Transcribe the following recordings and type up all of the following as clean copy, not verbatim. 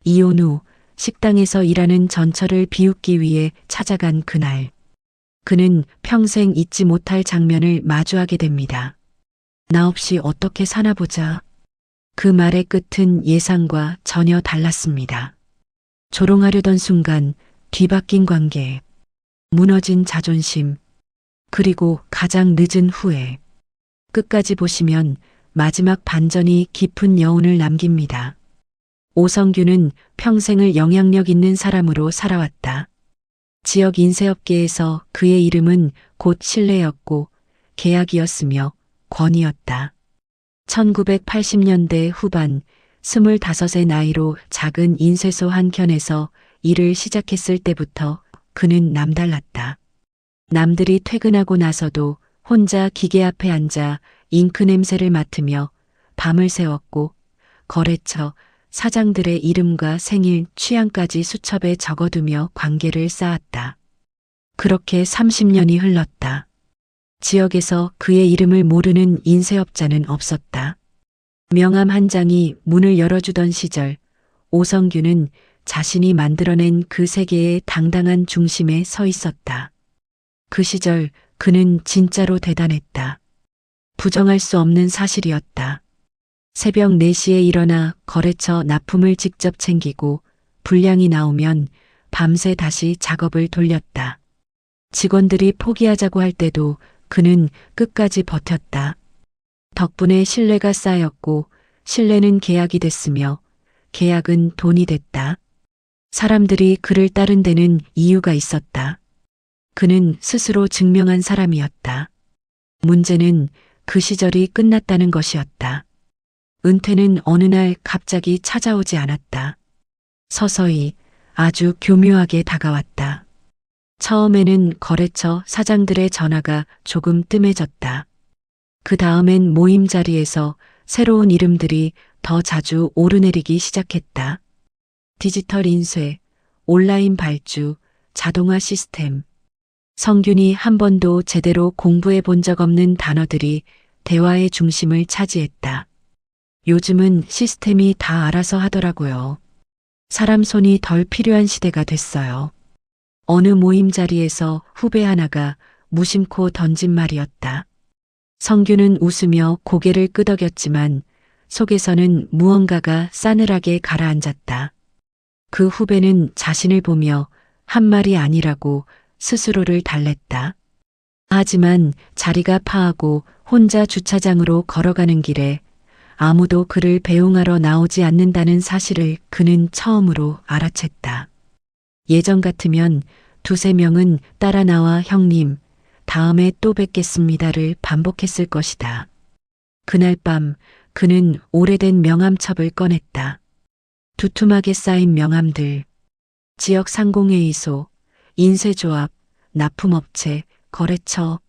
이혼 후 식당에서 일하는 전철을 비웃기 위해 찾아간 그날. 그는 평생 잊지 못할 장면을 마주하게 됩니다. 나 없이 어떻게 사나 보자. 그 말의 끝은 예상과 전혀 달랐습니다. 조롱하려던 순간 뒤바뀐 관계, 무너진 자존심, 그리고 가장 늦은 후회. 끝까지 보시면 마지막 반전이 깊은 여운을 남깁니다. 오성규는 평생을 영향력 있는 사람으로 살아왔다. 지역 인쇄업계에서 그의 이름은 곧 신뢰였고 계약이었으며 권위였다. 1980년대 후반 25의 나이로 작은 인쇄소 한켠에서 일을 시작했을 때부터 그는 남달랐다. 남들이 퇴근하고 나서도 혼자 기계 앞에 앉아 잉크 냄새를 맡으며 밤을 새웠고 거래처 사장들의 이름과 생일, 취향까지 수첩에 적어두며 관계를 쌓았다. 그렇게 30년이 흘렀다. 지역에서 그의 이름을 모르는 인쇄업자는 없었다. 명함 한 장이 문을 열어주던 시절, 오성규는 자신이 만들어낸 그 세계의 당당한 중심에 서 있었다. 그 시절 그는 진짜로 대단했다. 부정할 수 없는 사실이었다. 새벽 4시에 일어나 거래처 납품을 직접 챙기고 분량이 나오면 밤새 다시 작업을 돌렸다. 직원들이 포기하자고 할 때도 그는 끝까지 버텼다. 덕분에 신뢰가 쌓였고 신뢰는 계약이 됐으며 계약은 돈이 됐다. 사람들이 그를 따른 데는 이유가 있었다. 그는 스스로 증명한 사람이었다. 문제는 그 시절이 끝났다는 것이었다. 은퇴는 어느 날 갑자기 찾아오지 않았다. 서서히 아주 교묘하게 다가왔다. 처음에는 거래처 사장들의 전화가 조금 뜸해졌다. 그 다음엔 모임 자리에서 새로운 이름들이 더 자주 오르내리기 시작했다. 디지털 인쇄, 온라인 발주, 자동화 시스템. 성균이 한 번도 제대로 공부해 본 적 없는 단어들이 대화의 중심을 차지했다. 요즘은 시스템이 다 알아서 하더라고요. 사람 손이 덜 필요한 시대가 됐어요. 어느 모임 자리에서 후배 하나가 무심코 던진 말이었다. 성규는 웃으며 고개를 끄덕였지만 속에서는 무언가가 싸늘하게 가라앉았다. 그 후배는 자신을 보며 한 말이 아니라고 스스로를 달랬다. 하지만 자리가 파하고 혼자 주차장으로 걸어가는 길에 아무도 그를 배웅하러 나오지 않는다는 사실을 그는 처음으로 알아챘다. 예전 같으면 두세 명은 따라 나와 형님, 다음에 또 뵙겠습니다를 반복했을 것이다. 그날 밤 그는 오래된 명함첩을 꺼냈다. 두툼하게 쌓인 명함들, 지역 상공회의소, 인쇄조합, 납품업체, 거래처,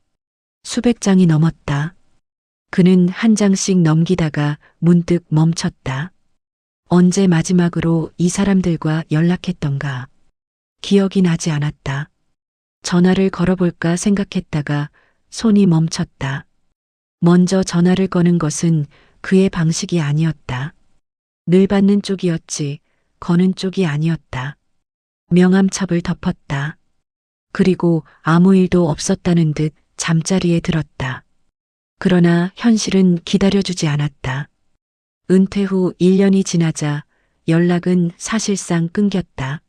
수백 장이 넘었다. 그는 한 장씩 넘기다가 문득 멈췄다. 언제 마지막으로 이 사람들과 연락했던가. 기억이 나지 않았다. 전화를 걸어볼까 생각했다가 손이 멈췄다. 먼저 전화를 거는 것은 그의 방식이 아니었다. 늘 받는 쪽이었지 거는 쪽이 아니었다. 명함첩을 덮었다. 그리고 아무 일도 없었다는 듯 잠자리에 들었다. 그러나 현실은 기다려주지 않았다. 은퇴 후 1년이 지나자 연락은 사실상 끊겼다.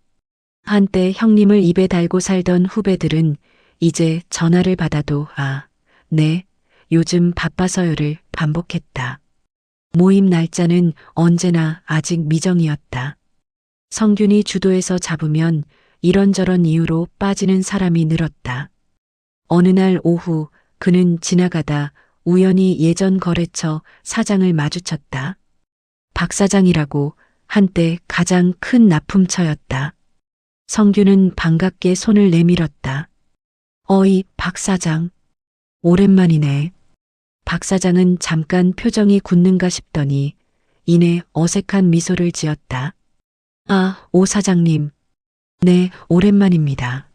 한때 형님을 입에 달고 살던 후배들은 이제 전화를 받아도 네, 요즘 바빠서요를 반복했다. 모임 날짜는 언제나 아직 미정이었다. 성균이 주도해서 잡으면 이런저런 이유로 빠지는 사람이 늘었다. 어느 날 오후 그는 지나가다 우연히 예전 거래처 사장을 마주쳤다. 박 사장이라고 한때 가장 큰 납품처였다. 성규는 반갑게 손을 내밀었다. 어이, 박 사장. 오랜만이네. 박 사장은 잠깐 표정이 굳는가 싶더니 이내 어색한 미소를 지었다. 오 사장님. 네, 오랜만입니다.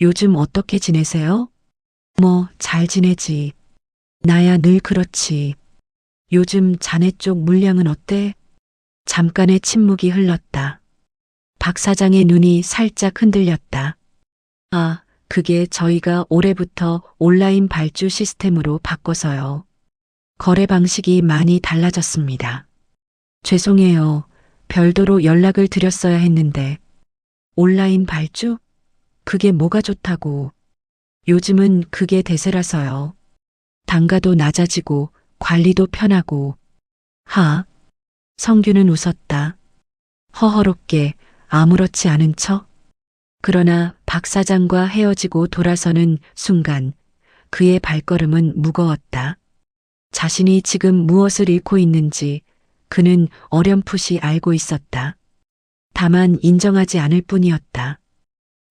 요즘 어떻게 지내세요? 잘 지내지. 나야 늘 그렇지. 요즘 자네 쪽 물량은 어때? 잠깐의 침묵이 흘렀다. 박 사장의 눈이 살짝 흔들렸다. 아, 그게 저희가 올해부터 온라인 발주 시스템으로 바꿔서요. 거래 방식이 많이 달라졌습니다. 죄송해요. 별도로 연락을 드렸어야 했는데. 온라인 발주? 그게 뭐가 좋다고. 요즘은 그게 대세라서요. 단가도 낮아지고 관리도 편하고. 하. 성규는 웃었다. 허허롭게 아무렇지 않은 척. 그러나 박 사장과 헤어지고 돌아서는 순간 그의 발걸음은 무거웠다. 자신이 지금 무엇을 잃고 있는지 그는 어렴풋이 알고 있었다. 다만 인정하지 않을 뿐이었다.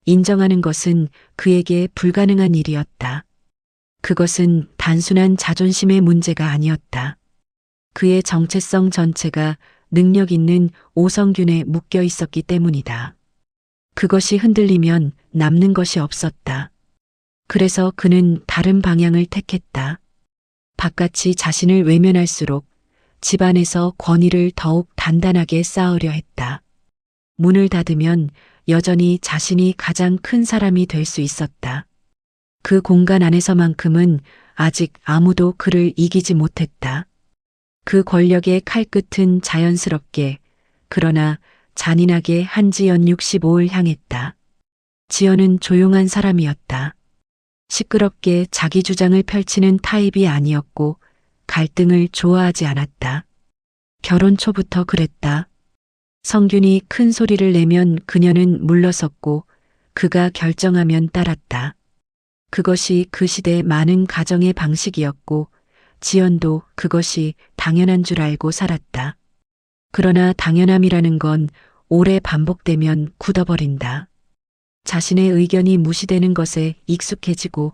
인정하는 것은 그에게 불가능한 일이었다. 그것은 단순한 자존심의 문제가 아니었다. 그의 정체성 전체가 능력 있는 오성균에 묶여 있었기 때문이다. 그것이 흔들리면 남는 것이 없었다. 그래서 그는 다른 방향을 택했다. 바깥이 자신을 외면할수록 집안에서 권위를 더욱 단단하게 쌓으려 했다. 문을 닫으면 여전히 자신이 가장 큰 사람이 될 수 있었다. 그 공간 안에서만큼은 아직 아무도 그를 이기지 못했다. 그 권력의 칼끝은 자연스럽게 그러나 잔인하게 한지연 65를 향했다. 지연은 조용한 사람이었다. 시끄럽게 자기 주장을 펼치는 타입이 아니었고 갈등을 좋아하지 않았다. 결혼 초부터 그랬다. 성균이 큰 소리를 내면 그녀는 물러섰고 그가 결정하면 따랐다. 그것이 그 시대 많은 가정의 방식이었고 지연도 그것이 당연한 줄 알고 살았다. 그러나 당연함이라는 건 오래 반복되면 굳어버린다. 자신의 의견이 무시되는 것에 익숙해지고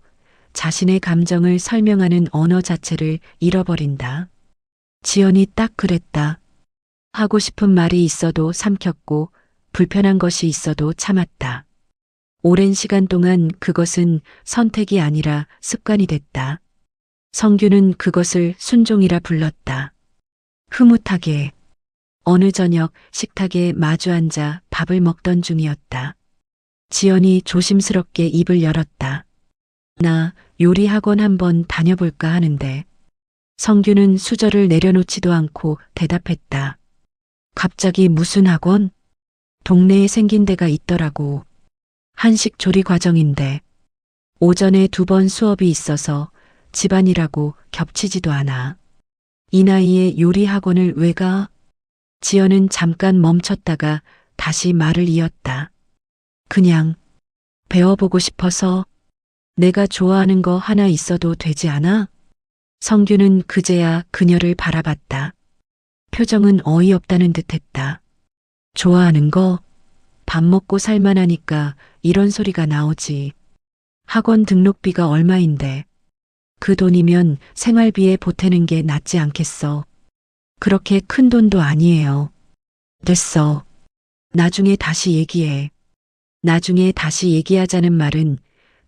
자신의 감정을 설명하는 언어 자체를 잃어버린다. 지연이 딱 그랬다. 하고 싶은 말이 있어도 삼켰고 불편한 것이 있어도 참았다. 오랜 시간 동안 그것은 선택이 아니라 습관이 됐다. 성규는 그것을 순종이라 불렀다. 흐뭇하게 어느 저녁 식탁에 마주 앉아 밥을 먹던 중이었다. 지연이 조심스럽게 입을 열었다. 나 요리학원 한번 다녀볼까 하는데. 성규는 수저를 내려놓지도 않고 대답했다. 갑자기 무슨 학원? 동네에 생긴 데가 있더라고. 한식 조리 과정인데. 오전에 2번 수업이 있어서 집안이라고 겹치지도 않아. 이 나이에 요리 학원을 왜 가? 지연은 잠깐 멈췄다가 다시 말을 이었다. 그냥 배워보고 싶어서. 내가 좋아하는 거 하나 있어도 되지 않아? 성규는 그제야 그녀를 바라봤다. 표정은 어이없다는 듯했다. 좋아하는 거? 밥 먹고 살만하니까 이런 소리가 나오지. 학원 등록비가 얼마인데. 그 돈이면 생활비에 보태는 게 낫지 않겠어. 그렇게 큰 돈도 아니에요. 됐어. 나중에 다시 얘기해. 나중에 다시 얘기하자는 말은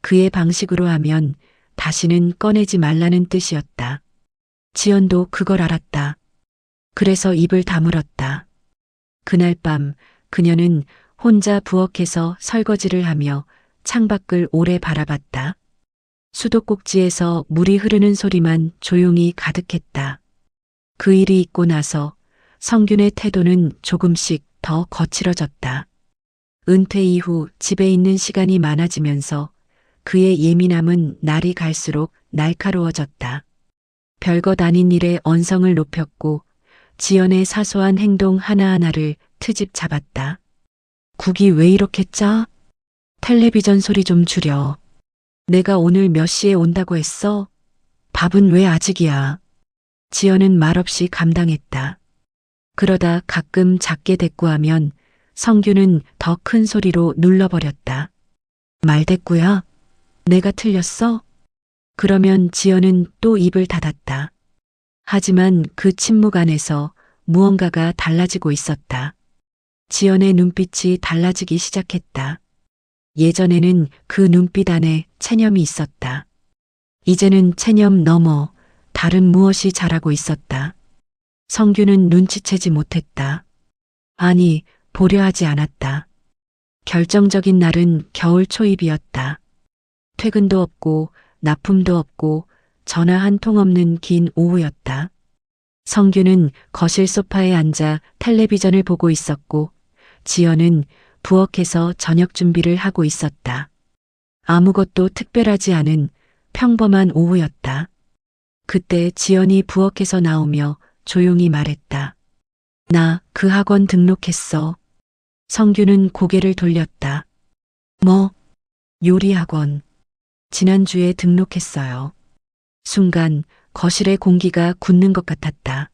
그의 방식으로 하면 다시는 꺼내지 말라는 뜻이었다. 지연도 그걸 알았다. 그래서 입을 다물었다. 그날 밤 그녀는 혼자 부엌에서 설거지를 하며 창밖을 오래 바라봤다. 수도꼭지에서 물이 흐르는 소리만 조용히 가득했다. 그 일이 있고 나서 성균의 태도는 조금씩 더 거칠어졌다. 은퇴 이후 집에 있는 시간이 많아지면서 그의 예민함은 날이 갈수록 날카로워졌다. 별것 아닌 일에 언성을 높였고 지연의 사소한 행동 하나하나를 트집 잡았다. 국이 왜 이렇게 짜? 텔레비전 소리 좀 줄여. 내가 오늘 몇 시에 온다고 했어? 밥은 왜 아직이야? 지연은 말없이 감당했다. 그러다 가끔 작게 대꾸하면 성규는 더 큰 소리로 눌러버렸다. 말대꾸야? 내가 틀렸어? 그러면 지연은 또 입을 닫았다. 하지만 그 침묵 안에서 무언가가 달라지고 있었다. 지연의 눈빛이 달라지기 시작했다. 예전에는 그 눈빛 안에 체념이 있었다. 이제는 체념 넘어 다른 무엇이 자라고 있었다. 성규는 눈치채지 못했다. 아니, 보려 하지 않았다. 결정적인 날은 겨울 초입이었다. 퇴근도 없고 납품도 없고 전화 한 통 없는 긴 오후였다. 성규는 거실 소파에 앉아 텔레비전을 보고 있었고 지연은 부엌에서 저녁 준비를 하고 있었다. 아무것도 특별하지 않은 평범한 오후였다. 그때 지연이 부엌에서 나오며 조용히 말했다. 나 그 학원 등록했어. 성규는 고개를 돌렸다. 뭐? 요리 학원. 지난주에 등록했어요. 순간 거실의 공기가 굳는 것 같았다.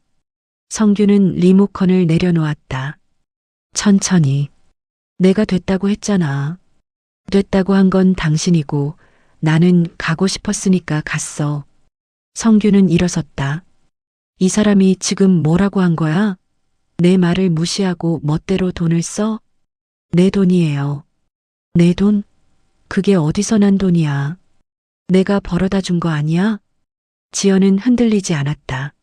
성규는 리모컨을 내려놓았다. 천천히. 내가 됐다고 했잖아. 됐다고 한 건 당신이고 나는 가고 싶었으니까 갔어. 성규는 일어섰다. 이 사람이 지금 뭐라고 한 거야? 내 말을 무시하고 멋대로 돈을 써? 내 돈이에요. 내 돈? 그게 어디서 난 돈이야? 내가 벌어다 준 거 아니야? 지연은 흔들리지 않았다.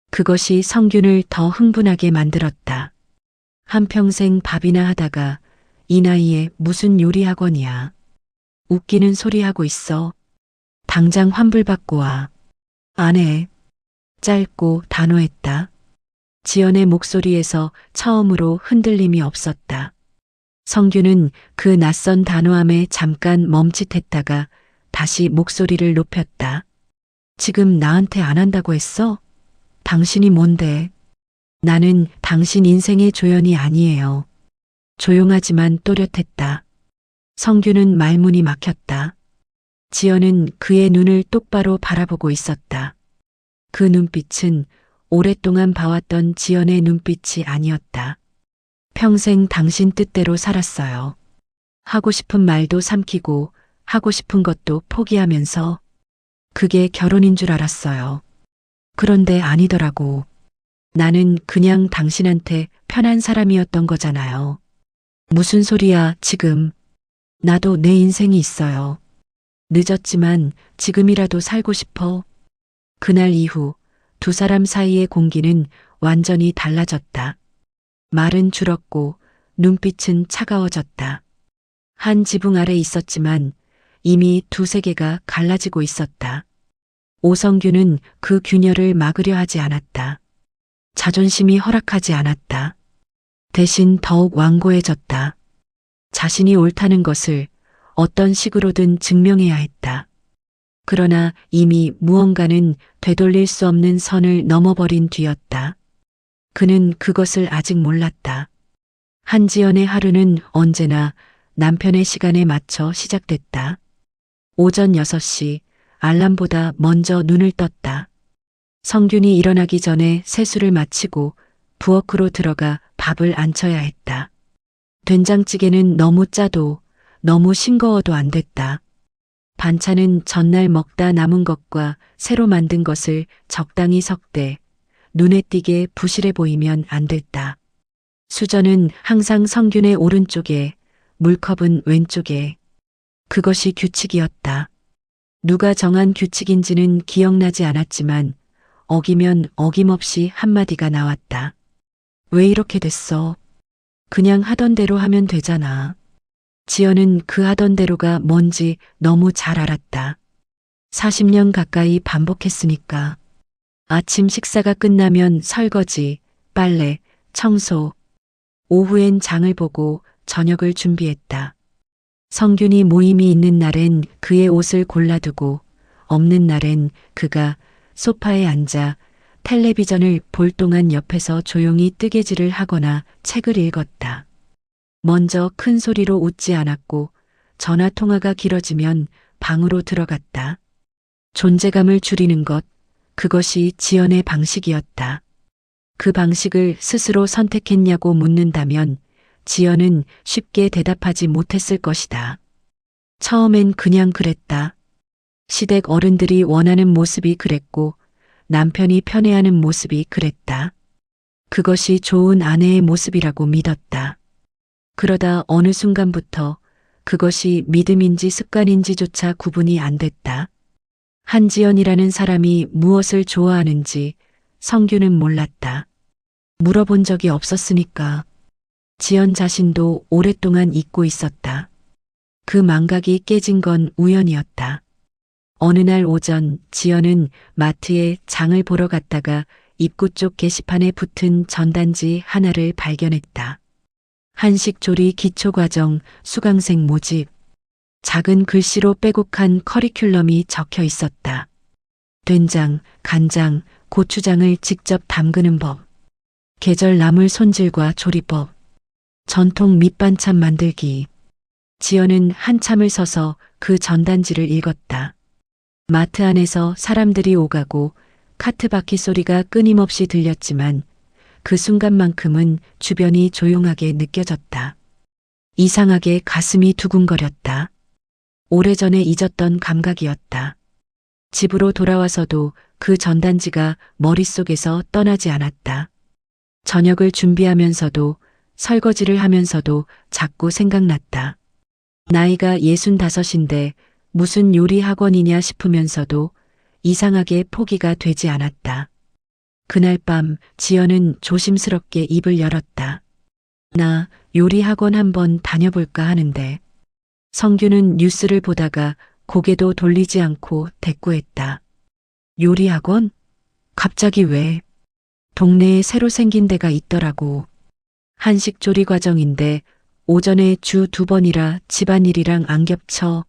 그것이 성균을 더 흥분하게 만들었다. 한평생 밥이나 하다가 이 나이에 무슨 요리 학원이야. 웃기는 소리 하고 있어. 당장 환불받고 와. 안 해. 짧고 단호했다. 지연의 목소리에서 처음으로 흔들림이 없었다. 성규는 그 낯선 단호함에 잠깐 멈칫했다가 다시 목소리를 높였다. 지금 나한테 안 한다고 했어? 당신이 뭔데? 나는 당신 인생의 조연이 아니에요. 조용하지만 또렷했다. 성규는 말문이 막혔다. 지연은 그의 눈을 똑바로 바라보고 있었다. 그 눈빛은 오랫동안 봐왔던 지연의 눈빛이 아니었다. 평생 당신 뜻대로 살았어요. 하고 싶은 말도 삼키고 하고 싶은 것도 포기하면서 그게 결혼인 줄 알았어요. 그런데 아니더라고. 나는 그냥 당신한테 편한 사람이었던 거잖아요. 무슨 소리야, 지금. 나도 내 인생이 있어요. 늦었지만 지금이라도 살고 싶어. 그날 이후 두 사람 사이의 공기는 완전히 달라졌다. 말은 줄었고 눈빛은 차가워졌다. 한 지붕 아래 있었지만 이미 두세 개가 갈라지고 있었다. 오성규는 그 균열을 막으려 하지 않았다. 자존심이 허락하지 않았다. 대신 더욱 완고해졌다. 자신이 옳다는 것을 어떤 식으로든 증명해야 했다. 그러나 이미 무언가는 되돌릴 수 없는 선을 넘어버린 뒤였다. 그는 그것을 아직 몰랐다. 한지연의 하루는 언제나 남편의 시간에 맞춰 시작됐다. 오전 6시 알람보다 먼저 눈을 떴다. 성균이 일어나기 전에 세수를 마치고 부엌으로 들어가 밥을 안쳐야 했다. 된장찌개는 너무 짜도 너무 싱거워도 안 됐다. 반찬은 전날 먹다 남은 것과 새로 만든 것을 적당히 섞되 눈에 띄게 부실해 보이면 안 됐다. 수저는 항상 성균의 오른쪽에, 물컵은 왼쪽에. 그것이 규칙이었다. 누가 정한 규칙인지는 기억나지 않았지만 어기면 어김없이 한마디가 나왔다. 왜 이렇게 됐어? 그냥 하던 대로 하면 되잖아. 지연은 그 하던 대로가 뭔지 너무 잘 알았다. 40년 가까이 반복했으니까. 아침 식사가 끝나면 설거지, 빨래, 청소. 오후엔 장을 보고 저녁을 준비했다. 성균이 모임이 있는 날엔 그의 옷을 골라두고 없는 날엔 그가 소파에 앉아 텔레비전을 볼 동안 옆에서 조용히 뜨개질을 하거나 책을 읽었다. 먼저 큰 소리로 웃지 않았고 전화 통화가 길어지면 방으로 들어갔다. 존재감을 줄이는 것, 그것이 지연의 방식이었다. 그 방식을 스스로 선택했냐고 묻는다면 지연은 쉽게 대답하지 못했을 것이다. 처음엔 그냥 그랬다. 시댁 어른들이 원하는 모습이 그랬고 남편이 편애하는 모습이 그랬다. 그것이 좋은 아내의 모습이라고 믿었다. 그러다 어느 순간부터 그것이 믿음인지 습관인지조차 구분이 안 됐다. 한지연이라는 사람이 무엇을 좋아하는지 성규는 몰랐다. 물어본 적이 없었으니까. 지연 자신도 오랫동안 잊고 있었다. 그 망각이 깨진 건 우연이었다. 어느 날 오전 지연은 마트에 장을 보러 갔다가 입구 쪽 게시판에 붙은 전단지 하나를 발견했다. 한식조리 기초과정 수강생 모집. 작은 글씨로 빼곡한 커리큘럼이 적혀 있었다. 된장, 간장, 고추장을 직접 담그는 법. 계절 나물 손질과 조리법. 전통 밑반찬 만들기. 지연은 한참을 서서 그 전단지를 읽었다. 마트 안에서 사람들이 오가고 카트 바퀴 소리가 끊임없이 들렸지만 그 순간만큼은 주변이 조용하게 느껴졌다. 이상하게 가슴이 두근거렸다. 오래전에 잊었던 감각이었다. 집으로 돌아와서도 그 전단지가 머릿속에서 떠나지 않았다. 저녁을 준비하면서도 설거지를 하면서도 자꾸 생각났다. 나이가 65인데 무슨 요리 학원이냐 싶으면서도 이상하게 포기가 되지 않았다. 그날 밤 지연은 조심스럽게 입을 열었다. 나 요리 학원 한번 다녀볼까 하는데. 성규는 뉴스를 보다가 고개도 돌리지 않고 대꾸했다. 요리 학원? 갑자기 왜? 동네에 새로 생긴 데가 있더라고. 한식 조리 과정인데 오전에 주 2번이라 집안일이랑 안 겹쳐.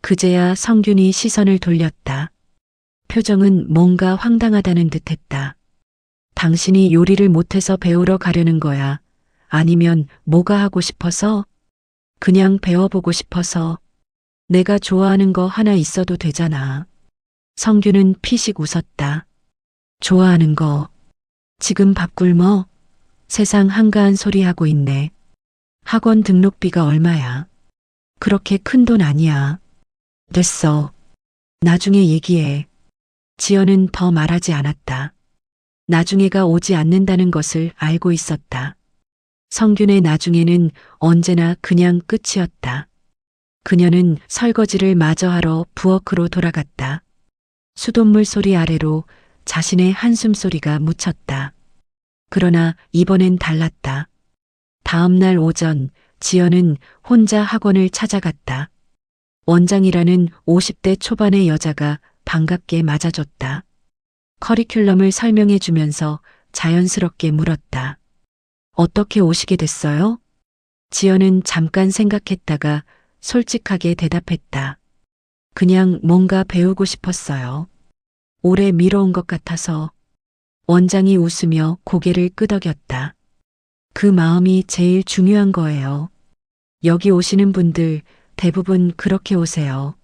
그제야 성균이 시선을 돌렸다. 표정은 뭔가 황당하다는 듯했다. 당신이 요리를 못해서 배우러 가려는 거야? 아니면 뭐가 하고 싶어서? 그냥 배워보고 싶어서. 내가 좋아하는 거 하나 있어도 되잖아. 성규는 피식 웃었다. 좋아하는 거. 지금 밥 굶어? 세상 한가한 소리 하고 있네. 학원 등록비가 얼마야? 그렇게 큰 돈 아니야. 됐어. 나중에 얘기해. 지연은 더 말하지 않았다. 나중에가 오지 않는다는 것을 알고 있었다. 성균의 나중에는 언제나 그냥 끝이었다. 그녀는 설거지를 마저 하러 부엌으로 돌아갔다. 수돗물 소리 아래로 자신의 한숨 소리가 묻혔다. 그러나 이번엔 달랐다. 다음 날 오전 지연은 혼자 학원을 찾아갔다. 원장이라는 50대 초반의 여자가 반갑게 맞아줬다. 커리큘럼을 설명해 주면서 자연스럽게 물었다. 어떻게 오시게 됐어요? 지연은 잠깐 생각했다가 솔직하게 대답했다. 그냥 뭔가 배우고 싶었어요. 오래 미뤄온 것 같아서. 원장이 웃으며 고개를 끄덕였다. 그 마음이 제일 중요한 거예요. 여기 오시는 분들 대부분 그렇게 오세요.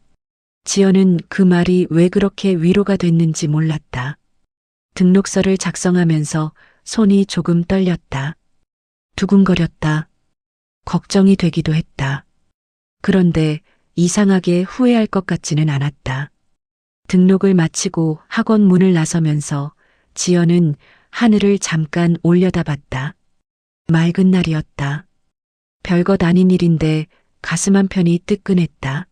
지연은 그 말이 왜 그렇게 위로가 됐는지 몰랐다. 등록서를 작성하면서 손이 조금 떨렸다. 두근거렸다. 걱정이 되기도 했다. 그런데 이상하게 후회할 것 같지는 않았다. 등록을 마치고 학원 문을 나서면서 지연은 하늘을 잠깐 올려다봤다. 맑은 날이었다. 별것 아닌 일인데 가슴 한편이 뜨끈했다.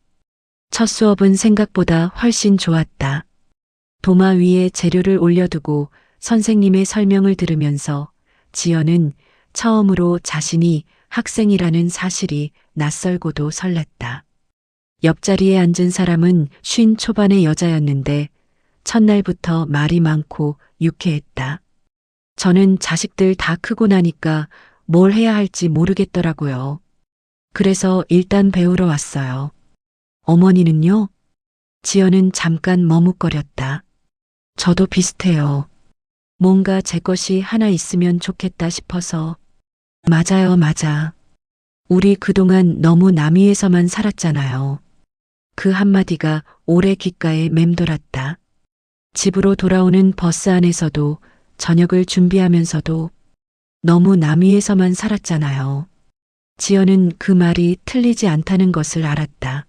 첫 수업은 생각보다 훨씬 좋았다. 도마 위에 재료를 올려두고 선생님의 설명을 들으면서 지연은 처음으로 자신이 학생이라는 사실이 낯설고도 설렜다. 옆자리에 앉은 사람은 50 초반의 여자였는데 첫날부터 말이 많고 유쾌했다. 저는 자식들 다 크고 나니까 뭘 해야 할지 모르겠더라고요. 그래서 일단 배우러 왔어요. 어머니는요? 지연은 잠깐 머뭇거렸다. 저도 비슷해요. 뭔가 제 것이 하나 있으면 좋겠다 싶어서. 맞아요, 맞아. 우리 그동안 너무 남 위에서만 살았잖아요. 그 한마디가 오래 귓가에 맴돌았다. 집으로 돌아오는 버스 안에서도 저녁을 준비하면서도 너무 남 위에서만 살았잖아요. 지연은 그 말이 틀리지 않다는 것을 알았다.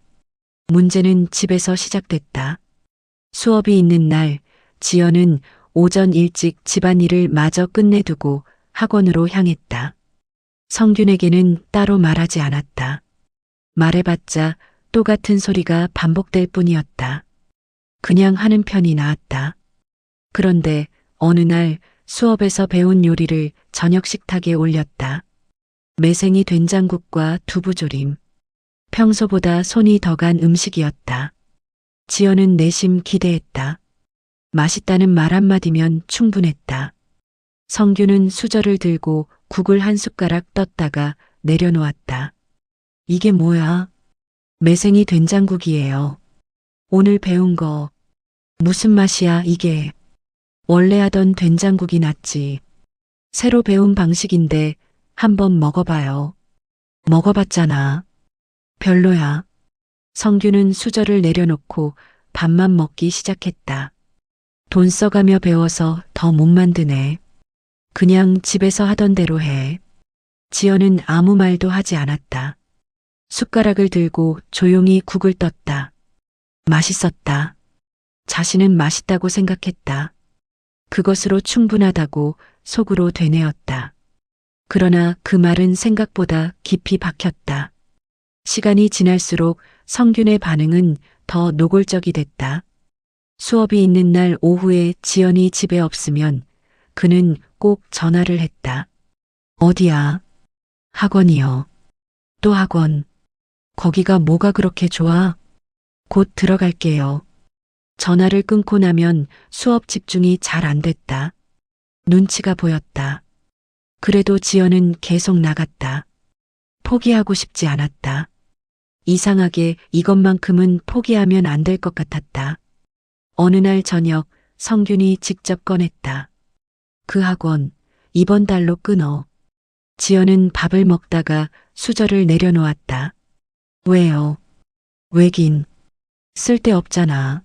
문제는 집에서 시작됐다. 수업이 있는 날 지연은 오전 일찍 집안일을 마저 끝내두고 학원으로 향했다. 성균에게는 따로 말하지 않았다. 말해봤자 똑같은 소리가 반복될 뿐이었다. 그냥 하는 편이 나았다. 그런데 어느 날 수업에서 배운 요리를 저녁 식탁에 올렸다. 매생이 된장국과 두부조림. 평소보다 손이 더 간 음식이었다. 지연은 내심 기대했다. 맛있다는 말 한마디면 충분했다. 성규는 수저를 들고 국을 한 숟가락 떴다가 내려놓았다. 이게 뭐야? 매생이 된장국이에요. 오늘 배운 거. 무슨 맛이야, 이게? 원래 하던 된장국이 낫지. 새로 배운 방식인데 한번 먹어봐요. 먹어봤잖아. 별로야. 성규는 수저를 내려놓고 밥만 먹기 시작했다. 돈 써가며 배워서 더 못 만드네. 그냥 집에서 하던 대로 해. 지연은 아무 말도 하지 않았다. 숟가락을 들고 조용히 국을 떴다. 맛있었다. 자신은 맛있다고 생각했다. 그것으로 충분하다고 속으로 되뇌었다. 그러나 그 말은 생각보다 깊이 박혔다. 시간이 지날수록 성균의 반응은 더 노골적이 됐다. 수업이 있는 날 오후에 지연이 집에 없으면 그는 꼭 전화를 했다. 어디야? 학원이요. 또 학원. 거기가 뭐가 그렇게 좋아? 곧 들어갈게요. 전화를 끊고 나면 수업 집중이 잘 안 됐다. 눈치가 보였다. 그래도 지연은 계속 나갔다. 포기하고 싶지 않았다. 이상하게 이것만큼은 포기하면 안 될 것 같았다. 어느 날 저녁 성균이 직접 꺼냈다. 그 학원 이번 달로 끊어. 지연은 밥을 먹다가 수저를 내려놓았다. 왜요? 왜긴. 쓸데없잖아.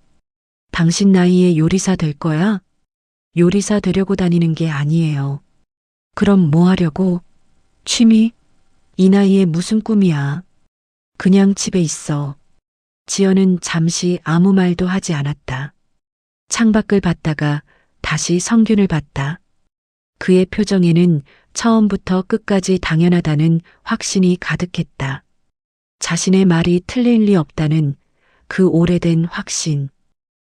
당신 나이에 요리사 될 거야? 요리사 되려고 다니는 게 아니에요. 그럼 뭐 하려고? 취미? 이 나이에 무슨 꿈이야. 그냥 집에 있어. 지연은 잠시 아무 말도 하지 않았다. 창밖을 봤다가 다시 성균을 봤다. 그의 표정에는 처음부터 끝까지 당연하다는 확신이 가득했다. 자신의 말이 틀릴 리 없다는 그 오래된 확신.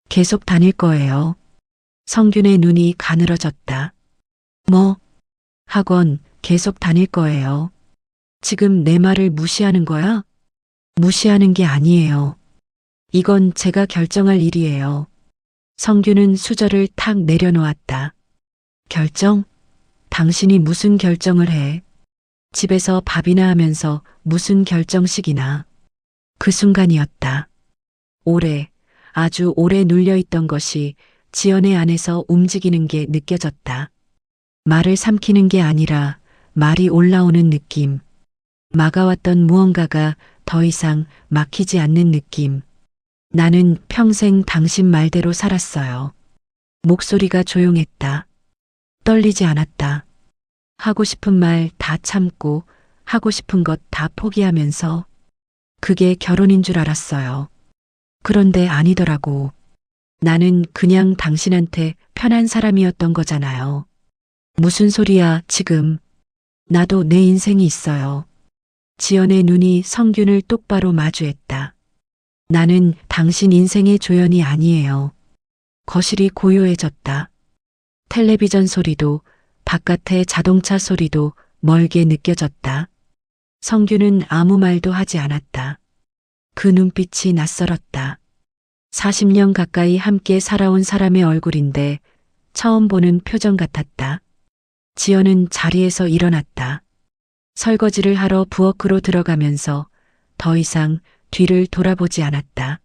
계속 다닐 거예요. 성균의 눈이 가늘어졌다. 뭐? 학원 계속 다닐 거예요. 지금 내 말을 무시하는 거야? 무시하는 게 아니에요. 이건 제가 결정할 일이에요. 성규는 수저를 탁 내려놓았다. 결정? 당신이 무슨 결정을 해? 집에서 밥이나 하면서 무슨 결정식이나. 그 순간이었다. 오래, 아주 오래 눌려있던 것이 지연의 안에서 움직이는 게 느껴졌다. 말을 삼키는 게 아니라 말이 올라오는 느낌. 막아왔던 무언가가 더 이상 막히지 않는 느낌. 나는 평생 당신 말대로 살았어요. 목소리가 조용했다. 떨리지 않았다. 하고 싶은 말 다 참고 하고 싶은 것 다 포기하면서 그게 결혼인 줄 알았어요. 그런데 아니더라고. 나는 그냥 당신한테 편한 사람이었던 거잖아요. 무슨 소리야, 지금. 나도 내 인생이 있어요. 지연의 눈이 성균을 똑바로 마주했다. 나는 당신 인생의 조연이 아니에요. 거실이 고요해졌다. 텔레비전 소리도 바깥의 자동차 소리도 멀게 느껴졌다. 성균은 아무 말도 하지 않았다. 그 눈빛이 낯설었다. 40년 가까이 함께 살아온 사람의 얼굴인데 처음 보는 표정 같았다. 지연은 자리에서 일어났다. 설거지를 하러 부엌으로 들어가면서 더 이상 뒤를 돌아보지 않았다.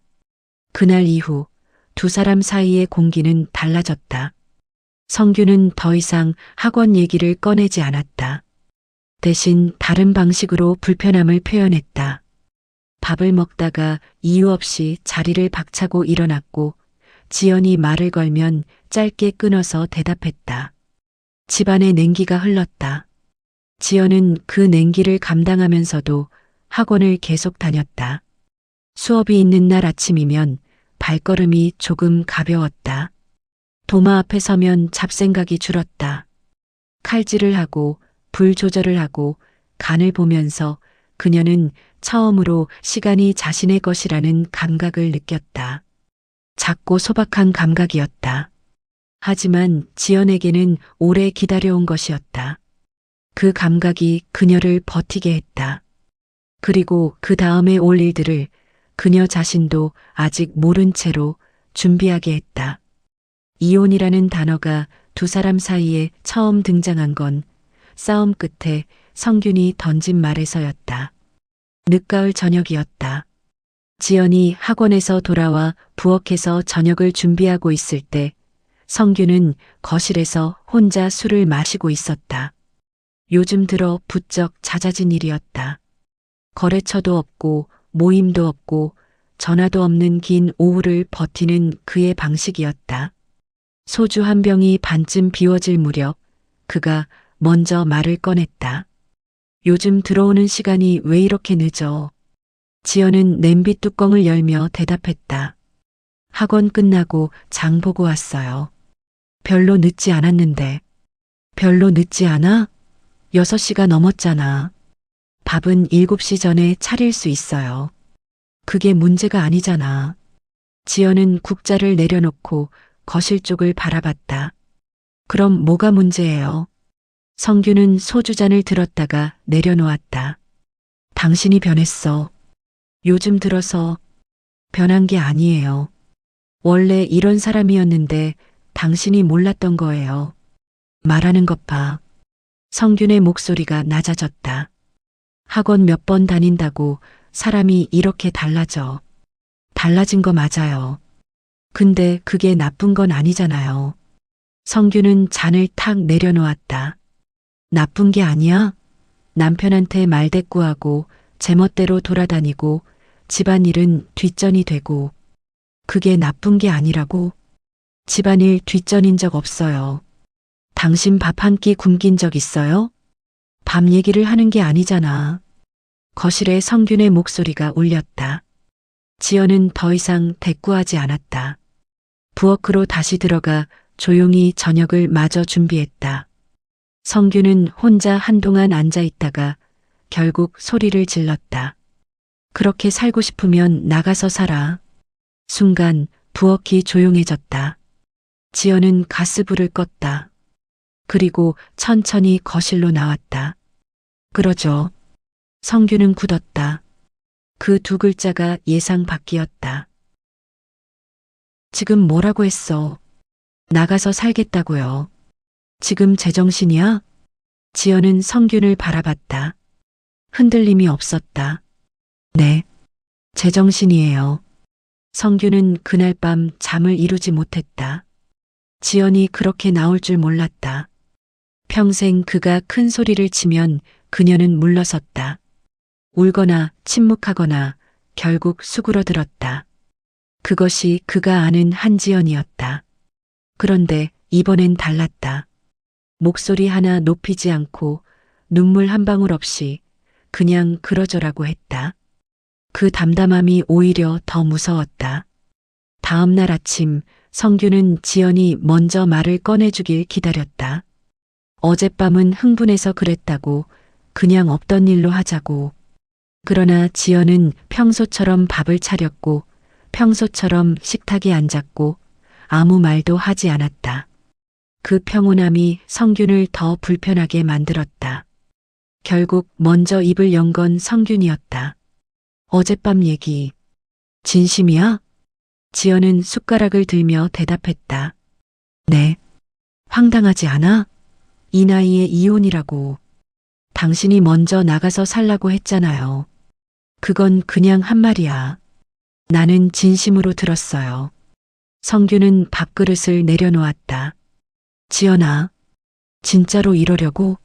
그날 이후 두 사람 사이의 공기는 달라졌다. 성규는 더 이상 학원 얘기를 꺼내지 않았다. 대신 다른 방식으로 불편함을 표현했다. 밥을 먹다가 이유 없이 자리를 박차고 일어났고 지연이 말을 걸면 짧게 끊어서 대답했다. 집안에 냉기가 흘렀다. 지연은 그 냉기를 감당하면서도 학원을 계속 다녔다. 수업이 있는 날 아침이면 발걸음이 조금 가벼웠다. 도마 앞에 서면 잡생각이 줄었다. 칼질을 하고 불 조절을 하고 간을 보면서 그녀는 처음으로 시간이 자신의 것이라는 감각을 느꼈다. 작고 소박한 감각이었다. 하지만 지연에게는 오래 기다려온 것이었다. 그 감각이 그녀를 버티게 했다. 그리고 그 다음에 올 일들을 그녀 자신도 아직 모른 채로 준비하게 했다. 이혼이라는 단어가 두 사람 사이에 처음 등장한 건 싸움 끝에 성균이 던진 말에서였다. 늦가을 저녁이었다. 지연이 학원에서 돌아와 부엌에서 저녁을 준비하고 있을 때 성균은 거실에서 혼자 술을 마시고 있었다. 요즘 들어 부쩍 잦아진 일이었다. 거래처도 없고 모임도 없고 전화도 없는 긴 오후를 버티는 그의 방식이었다. 소주 한 병이 반쯤 비워질 무렵 그가 먼저 말을 꺼냈다. 요즘 들어오는 시간이 왜 이렇게 늦어? 지연은 냄비 뚜껑을 열며 대답했다. 학원 끝나고 장 보고 왔어요. 별로 늦지 않았는데. 별로 늦지 않아? 6시가 넘었잖아. 밥은 7시 전에 차릴 수 있어요. 그게 문제가 아니잖아. 지연은 국자를 내려놓고 거실 쪽을 바라봤다. 그럼 뭐가 문제예요? 성규는 소주잔을 들었다가 내려놓았다. 당신이 변했어. 요즘 들어서 변한 게 아니에요. 원래 이런 사람이었는데 당신이 몰랐던 거예요. 말하는 것 봐. 성균의 목소리가 낮아졌다. 학원 몇 번 다닌다고 사람이 이렇게 달라져. 달라진 거 맞아요. 근데 그게 나쁜 건 아니잖아요. 성규는 잔을 탁 내려놓았다. 나쁜 게 아니야? 남편한테 말대꾸하고 제멋대로 돌아다니고 집안일은 뒷전이 되고 그게 나쁜 게 아니라고? 집안일 뒷전인 적 없어요. 당신 밥 한 끼 굶긴 적 있어요? 밥 얘기를 하는 게 아니잖아. 거실에 성균의 목소리가 울렸다. 지연은 더 이상 대꾸하지 않았다. 부엌으로 다시 들어가 조용히 저녁을 마저 준비했다. 성균은 혼자 한동안 앉아 있다가 결국 소리를 질렀다. 그렇게 살고 싶으면 나가서 살아. 순간 부엌이 조용해졌다. 지연은 가스불을 껐다. 그리고 천천히 거실로 나왔다. 그러죠. 성규는 굳었다. 그 두 글자가 예상 밖이었다. 지금 뭐라고 했어? 나가서 살겠다고요. 지금 제정신이야? 지연은 성균을 바라봤다. 흔들림이 없었다. 네, 제정신이에요. 성규는 그날 밤 잠을 이루지 못했다. 지연이 그렇게 나올 줄 몰랐다. 평생 그가 큰 소리를 치면 그녀는 물러섰다. 울거나 침묵하거나 결국 수그러들었다. 그것이 그가 아는 한지연이었다. 그런데 이번엔 달랐다. 목소리 하나 높이지 않고 눈물 한 방울 없이 그냥 그러저라고 했다. 그 담담함이 오히려 더 무서웠다. 다음 날 아침 성규는 지연이 먼저 말을 꺼내주길 기다렸다. 어젯밤은 흥분해서 그랬다고 그냥 없던 일로 하자고. 그러나 지연은 평소처럼 밥을 차렸고 평소처럼 식탁에 앉았고 아무 말도 하지 않았다. 그 평온함이 성균을 더 불편하게 만들었다. 결국 먼저 입을 연 건 성균이었다. 어젯밤 얘기. 진심이야? 지연은 숟가락을 들며 대답했다. 네. 황당하지 않아? 이 나이에 이혼이라고. 당신이 먼저 나가서 살라고 했잖아요. 그건 그냥 한 말이야. 나는 진심으로 들었어요. 성규는 밥그릇을 내려놓았다. 지연아, 진짜로 이러려고?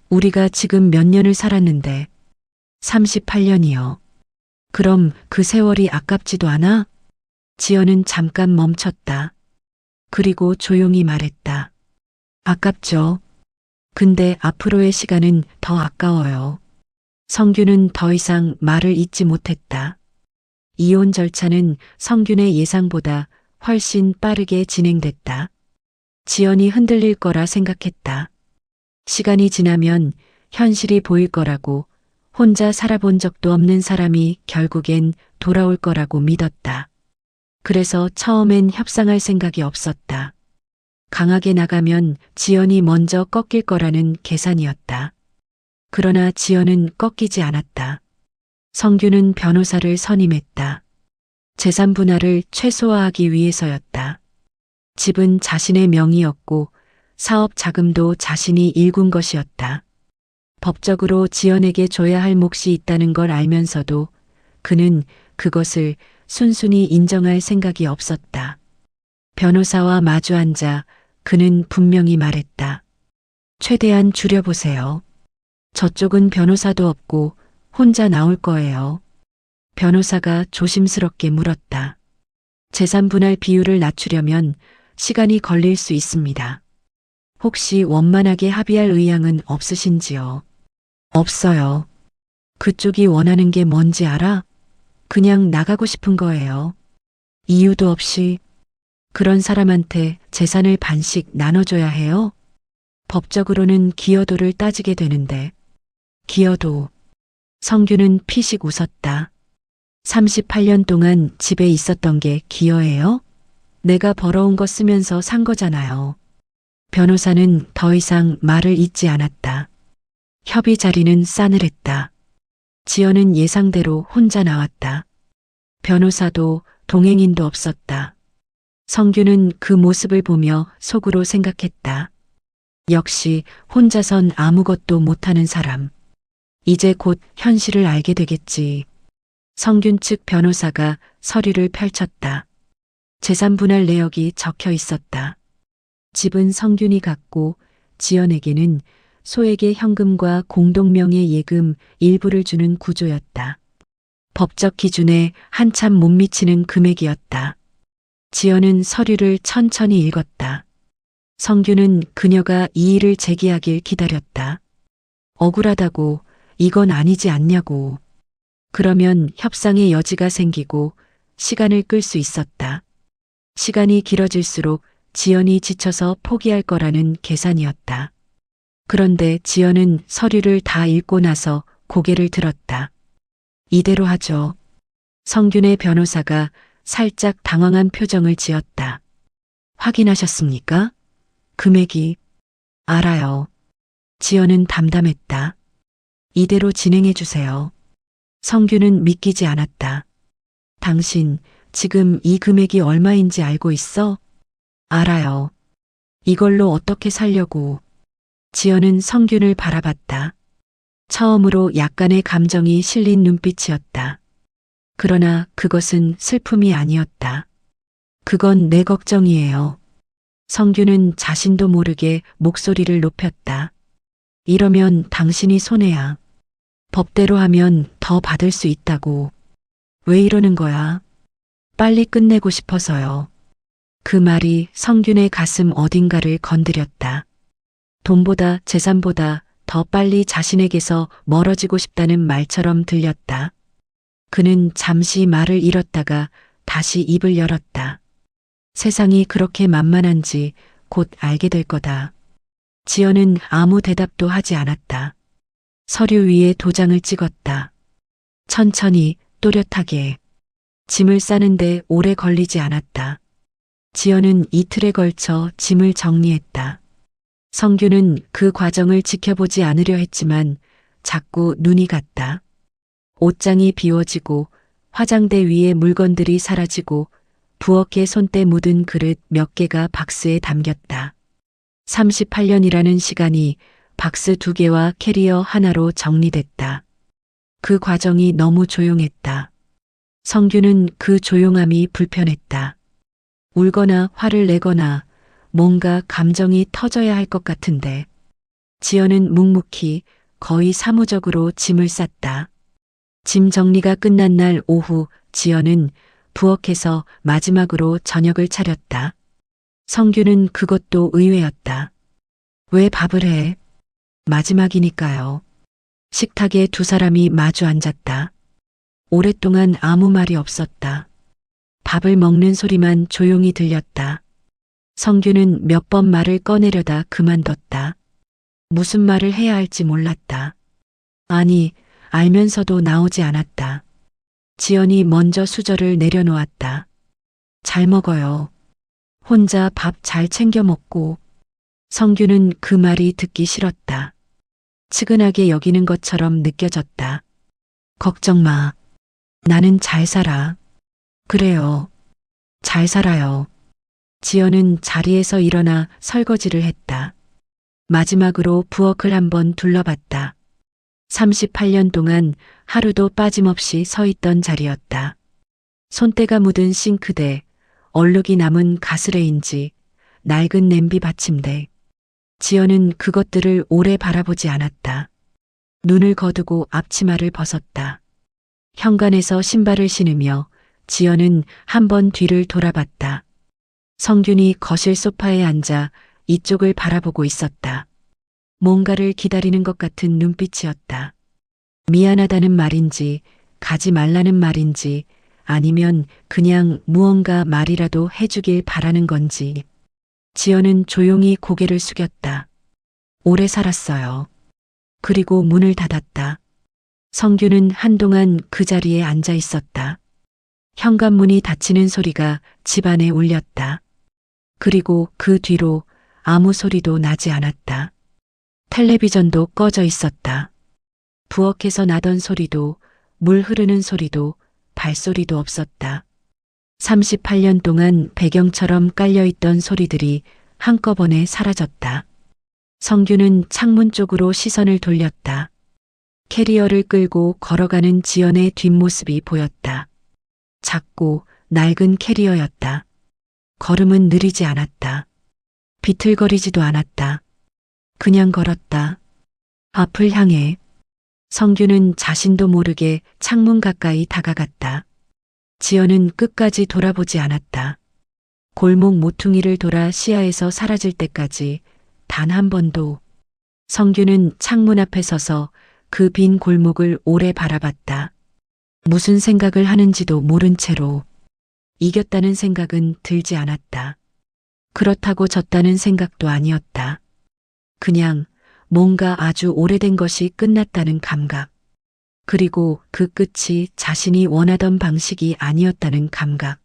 우리가 지금 몇 년을 살았는데 38년이요. 그럼 그 세월이 아깝지도 않아? 지연은 잠깐 멈췄다. 그리고 조용히 말했다. 아깝죠. 근데 앞으로의 시간은 더 아까워요. 성규는 더 이상 말을 잇지 못했다. 이혼 절차는 성균의 예상보다 훨씬 빠르게 진행됐다. 지연이 흔들릴 거라 생각했다. 시간이 지나면 현실이 보일 거라고, 혼자 살아본 적도 없는 사람이 결국엔 돌아올 거라고 믿었다. 그래서 처음엔 협상할 생각이 없었다. 강하게 나가면 지연이 먼저 꺾일 거라는 계산이었다. 그러나 지연은 꺾이지 않았다. 성규는 변호사를 선임했다. 재산 분할을 최소화하기 위해서였다. 집은 자신의 명의였고 사업 자금도 자신이 일군 것이었다. 법적으로 지연에게 줘야 할 몫이 있다는 걸 알면서도 그는 그것을 순순히 인정할 생각이 없었다. 변호사와 마주 앉아 그는 분명히 말했다. 최대한 줄여보세요. 저쪽은 변호사도 없고 혼자 나올 거예요. 변호사가 조심스럽게 물었다. 재산 분할 비율을 낮추려면 시간이 걸릴 수 있습니다. 혹시 원만하게 합의할 의향은 없으신지요? 없어요. 그쪽이 원하는 게 뭔지 알아? 그냥 나가고 싶은 거예요. 이유도 없이. 그런 사람한테 재산을 반씩 나눠줘야 해요? 법적으로는 기여도를 따지게 되는데. 기여도. 성규는 피식 웃었다. 38년 동안 집에 있었던 게 기여예요? 내가 벌어온 거 쓰면서 산 거잖아요. 변호사는 더 이상 말을 잇지 않았다. 협의 자리는 싸늘했다. 지연은 예상대로 혼자 나왔다. 변호사도 동행인도 없었다. 성규는 그 모습을 보며 속으로 생각했다. 역시 혼자선 아무것도 못하는 사람. 이제 곧 현실을 알게 되겠지. 성균 측 변호사가 서류를 펼쳤다. 재산 분할 내역이 적혀 있었다. 집은 성균이 갖고 지연에게는 소액의 현금과 공동명의 예금 일부를 주는 구조였다. 법적 기준에 한참 못 미치는 금액이었다. 지연은 서류를 천천히 읽었다. 성규는 그녀가 이의를 제기하길 기다렸다. 억울하다고, 이건 아니지 않냐고. 그러면 협상의 여지가 생기고 시간을 끌 수 있었다. 시간이 길어질수록 지연이 지쳐서 포기할 거라는 계산이었다. 그런데 지연은 서류를 다 읽고 나서 고개를 들었다. 이대로 하죠. 성균의 변호사가 살짝 당황한 표정을 지었다. 확인하셨습니까? 금액이. 알아요. 지연은 담담했다. 이대로 진행해 주세요. 성규는 믿기지 않았다. 당신 지금 이 금액이 얼마인지 알고 있어? 알아요. 이걸로 어떻게 살려고. 지연은 성균을 바라봤다. 처음으로 약간의 감정이 실린 눈빛이었다. 그러나 그것은 슬픔이 아니었다. 그건 내 걱정이에요. 성규는 자신도 모르게 목소리를 높였다. 이러면 당신이 손해야. 법대로 하면 더 받을 수 있다고. 왜 이러는 거야? 빨리 끝내고 싶어서요. 그 말이 성균의 가슴 어딘가를 건드렸다. 돈보다 재산보다 더 빨리 자신에게서 멀어지고 싶다는 말처럼 들렸다. 그는 잠시 말을 잃었다가 다시 입을 열었다. 세상이 그렇게 만만한지 곧 알게 될 거다. 지연은 아무 대답도 하지 않았다. 서류 위에 도장을 찍었다. 천천히 또렷하게. 짐을 싸는데 오래 걸리지 않았다. 지연은 이틀에 걸쳐 짐을 정리했다. 성규는 그 과정을 지켜보지 않으려 했지만 자꾸 눈이 갔다. 옷장이 비워지고 화장대 위에 물건들이 사라지고 부엌에 손때 묻은 그릇 몇 개가 박스에 담겼다. 38년이라는 시간이 박스 2개와 캐리어 하나로 정리됐다. 그 과정이 너무 조용했다. 성규는 그 조용함이 불편했다. 울거나 화를 내거나 뭔가 감정이 터져야 할 것 같은데. 지연은 묵묵히 거의 사무적으로 짐을 쌌다. 짐 정리가 끝난 날 오후 지연은 부엌에서 마지막으로 저녁을 차렸다. 성규는 그것도 의외였다. 왜 밥을 해? 마지막이니까요. 식탁에 두 사람이 마주 앉았다. 오랫동안 아무 말이 없었다. 밥을 먹는 소리만 조용히 들렸다. 성규는 몇 번 말을 꺼내려다 그만뒀다. 무슨 말을 해야 할지 몰랐다. 아니, 알면서도 나오지 않았다. 지연이 먼저 수저를 내려놓았다. 잘 먹어요. 혼자 밥 잘 챙겨 먹고. 성규는 그 말이 듣기 싫었다. 측은하게 여기는 것처럼 느껴졌다. 걱정 마. 나는 잘 살아. 그래요. 잘 살아요. 지연은 자리에서 일어나 설거지를 했다. 마지막으로 부엌을 한번 둘러봤다. 38년 동안 하루도 빠짐없이 서 있던 자리였다. 손때가 묻은 싱크대, 얼룩이 남은 가스레인지, 낡은 냄비 받침대. 지연은 그것들을 오래 바라보지 않았다. 눈을 거두고 앞치마를 벗었다. 현관에서 신발을 신으며 지연은 한번 뒤를 돌아봤다. 성균이 거실 소파에 앉아 이쪽을 바라보고 있었다. 뭔가를 기다리는 것 같은 눈빛이었다. 미안하다는 말인지, 가지 말라는 말인지, 아니면 그냥 무언가 말이라도 해주길 바라는 건지. 지연은 조용히 고개를 숙였다. 오래 살았어요. 그리고 문을 닫았다. 성규는 한동안 그 자리에 앉아 있었다. 현관문이 닫히는 소리가 집안에 울렸다. 그리고 그 뒤로 아무 소리도 나지 않았다. 텔레비전도 꺼져 있었다. 부엌에서 나던 소리도, 물 흐르는 소리도, 발소리도 없었다. 38년 동안 배경처럼 깔려있던 소리들이 한꺼번에 사라졌다. 성규는 창문 쪽으로 시선을 돌렸다. 캐리어를 끌고 걸어가는 지연의 뒷모습이 보였다. 작고 낡은 캐리어였다. 걸음은 느리지 않았다. 비틀거리지도 않았다. 그냥 걸었다. 앞을 향해. 성규는 자신도 모르게 창문 가까이 다가갔다. 지연은 끝까지 돌아보지 않았다. 골목 모퉁이를 돌아 시야에서 사라질 때까지 단 한 번도. 성규는 창문 앞에 서서 그 빈 골목을 오래 바라봤다. 무슨 생각을 하는지도 모른 채로. 이겼다는 생각은 들지 않았다. 그렇다고 졌다는 생각도 아니었다. 그냥 뭔가 아주 오래된 것이 끝났다는 감각. 그리고 그 끝이 자신이 원하던 방식이 아니었다는 감각.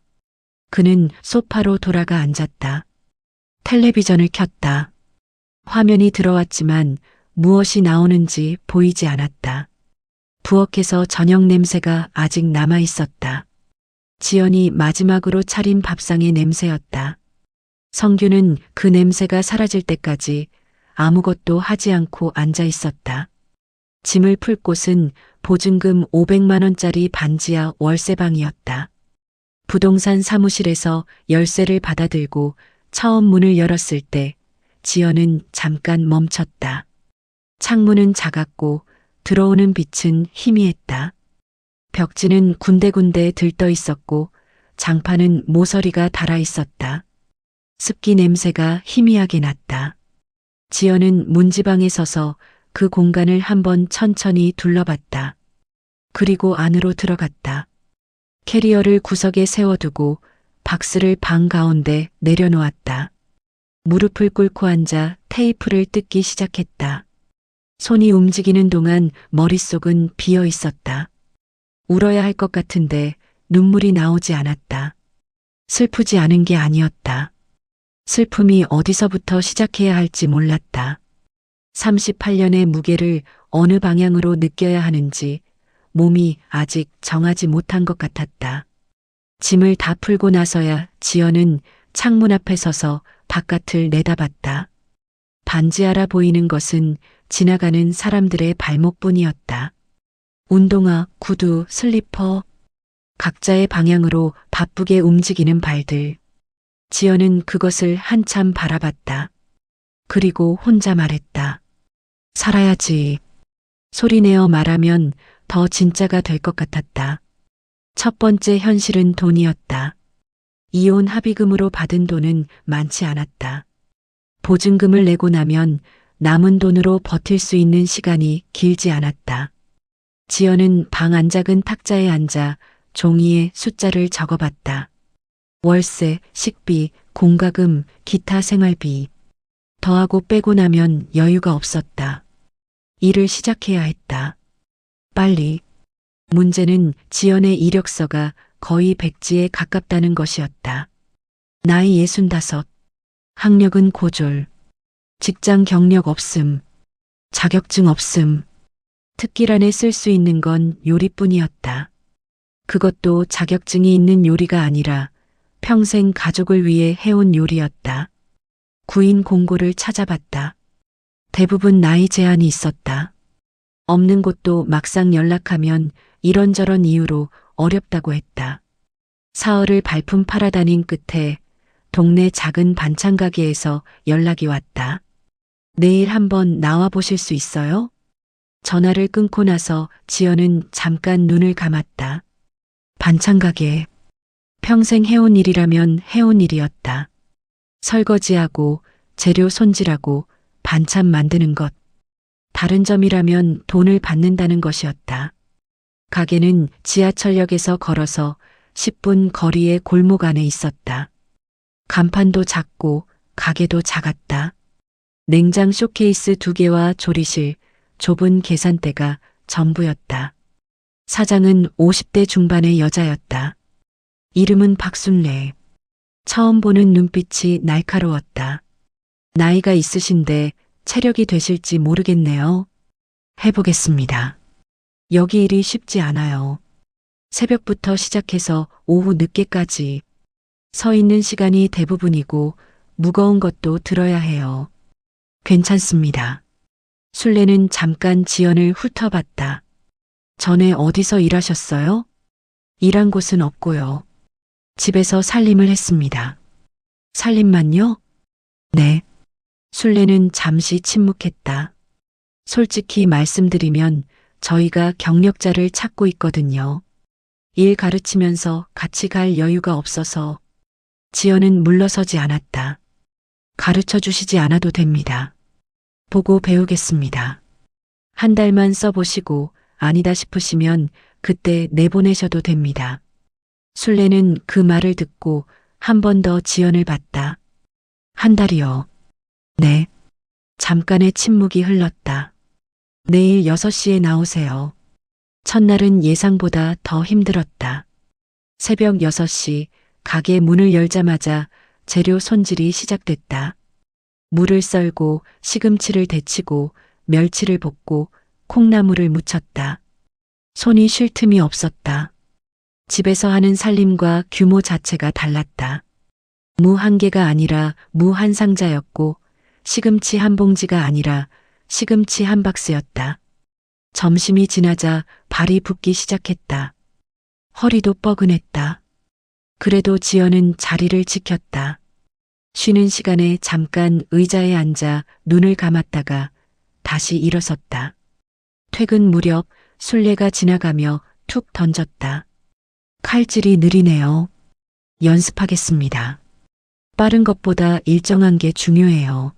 그는 소파로 돌아가 앉았다. 텔레비전을 켰다. 화면이 들어왔지만 무엇이 나오는지 보이지 않았다. 부엌에서 저녁 냄새가 아직 남아 있었다. 지연이 마지막으로 차린 밥상의 냄새였다. 성규는 그 냄새가 사라질 때까지 아무것도 하지 않고 앉아 있었다. 짐을 풀 곳은 보증금 500만 원짜리 반지하 월세방이었다. 부동산 사무실에서 열쇠를 받아들고 처음 문을 열었을 때 지연은 잠깐 멈췄다. 창문은 작았고 들어오는 빛은 희미했다. 벽지는 군데군데 들떠 있었고 장판은 모서리가 달아 있었다. 습기 냄새가 희미하게 났다. 지연은 문지방에 서서 그 공간을 한번 천천히 둘러봤다. 그리고 안으로 들어갔다. 캐리어를 구석에 세워두고 박스를 방 가운데 내려놓았다. 무릎을 꿇고 앉아 테이프를 뜯기 시작했다. 손이 움직이는 동안 머릿속은 비어 있었다. 울어야 할 것 같은데 눈물이 나오지 않았다. 슬프지 않은 게 아니었다. 슬픔이 어디서부터 시작해야 할지 몰랐다. 38년의 무게를 어느 방향으로 느껴야 하는지 몸이 아직 정하지 못한 것 같았다. 짐을 다 풀고 나서야 지연은 창문 앞에 서서 바깥을 내다봤다. 반지하라 보이는 것은 지나가는 사람들의 발목뿐이었다. 운동화, 구두, 슬리퍼, 각자의 방향으로 바쁘게 움직이는 발들. 지연은 그것을 한참 바라봤다. 그리고 혼자 말했다. 살아야지. 소리내어 말하면 더 진짜가 될 것 같았다. 첫 번째 현실은 돈이었다. 이혼 합의금으로 받은 돈은 많지 않았다. 보증금을 내고 나면 남은 돈으로 버틸 수 있는 시간이 길지 않았다. 지연은 방 안작은 탁자에 앉아 종이에 숫자를 적어봤다. 월세, 식비, 공과금, 기타 생활비. 더하고 빼고 나면 여유가 없었다. 일을 시작해야 했다. 빨리. 문제는 지연의 이력서가 거의 백지에 가깝다는 것이었다. 나이 65. 학력은 고졸. 직장 경력 없음. 자격증 없음. 특기란에 쓸 수 있는 건 요리뿐이었다. 그것도 자격증이 있는 요리가 아니라 평생 가족을 위해 해온 요리였다. 구인 공고를 찾아봤다. 대부분 나이 제한이 있었다. 없는 곳도 막상 연락하면 이런저런 이유로 어렵다고 했다. 사흘을 발품 팔아다닌 끝에 동네 작은 반찬 가게에서 연락이 왔다. 내일 한번 나와 보실 수 있어요? 전화를 끊고 나서 지연은 잠깐 눈을 감았다. 반찬 가게. 평생 해온 일이라면 해온 일이었다. 설거지하고 재료 손질하고 반찬 만드는 것. 다른 점이라면 돈을 받는다는 것이었다. 가게는 지하철역에서 걸어서 10분 거리의 골목 안에 있었다. 간판도 작고 가게도 작았다. 냉장 쇼케이스 2개와 조리실, 좁은 계산대가 전부였다. 사장은 50대 중반의 여자였다. 이름은 박순례. 처음 보는 눈빛이 날카로웠다. 나이가 있으신데 체력이 되실지 모르겠네요. 해보겠습니다. 여기 일이 쉽지 않아요. 새벽부터 시작해서 오후 늦게까지 서 있는 시간이 대부분이고 무거운 것도 들어야 해요. 괜찮습니다. 순례는 잠깐 지연을 훑어봤다. 전에 어디서 일하셨어요? 일한 곳은 없고요. 집에서 살림을 했습니다. 살림만요? 네. 순례는 잠시 침묵했다. 솔직히 말씀드리면 저희가 경력자를 찾고 있거든요. 일 가르치면서 같이 갈 여유가 없어서. 지연은 물러서지 않았다. 가르쳐 주시지 않아도 됩니다. 보고 배우겠습니다. 한 달만 써보시고 아니다 싶으시면 그때 내보내셔도 됩니다. 순례는 그 말을 듣고 한 번 더 지연을 봤다. 한 달이요. 네. 잠깐의 침묵이 흘렀다. 내일 6시에 나오세요. 첫날은 예상보다 더 힘들었다. 새벽 6시 가게 문을 열자마자 재료 손질이 시작됐다. 물을 썰고 시금치를 데치고 멸치를 볶고 콩나물을 무쳤다. 손이 쉴 틈이 없었다. 집에서 하는 살림과 규모 자체가 달랐다. 무 한 개가 아니라 무 한 상자였고 시금치 한 봉지가 아니라 시금치 한 박스였다. 점심이 지나자 발이 붓기 시작했다. 허리도 뻐근했다. 그래도 지연은 자리를 지켰다. 쉬는 시간에 잠깐 의자에 앉아 눈을 감았다가 다시 일어섰다. 퇴근 무렵 순례가 지나가며 툭 던졌다. 칼질이 느리네요. 연습하겠습니다. 빠른 것보다 일정한 게 중요해요.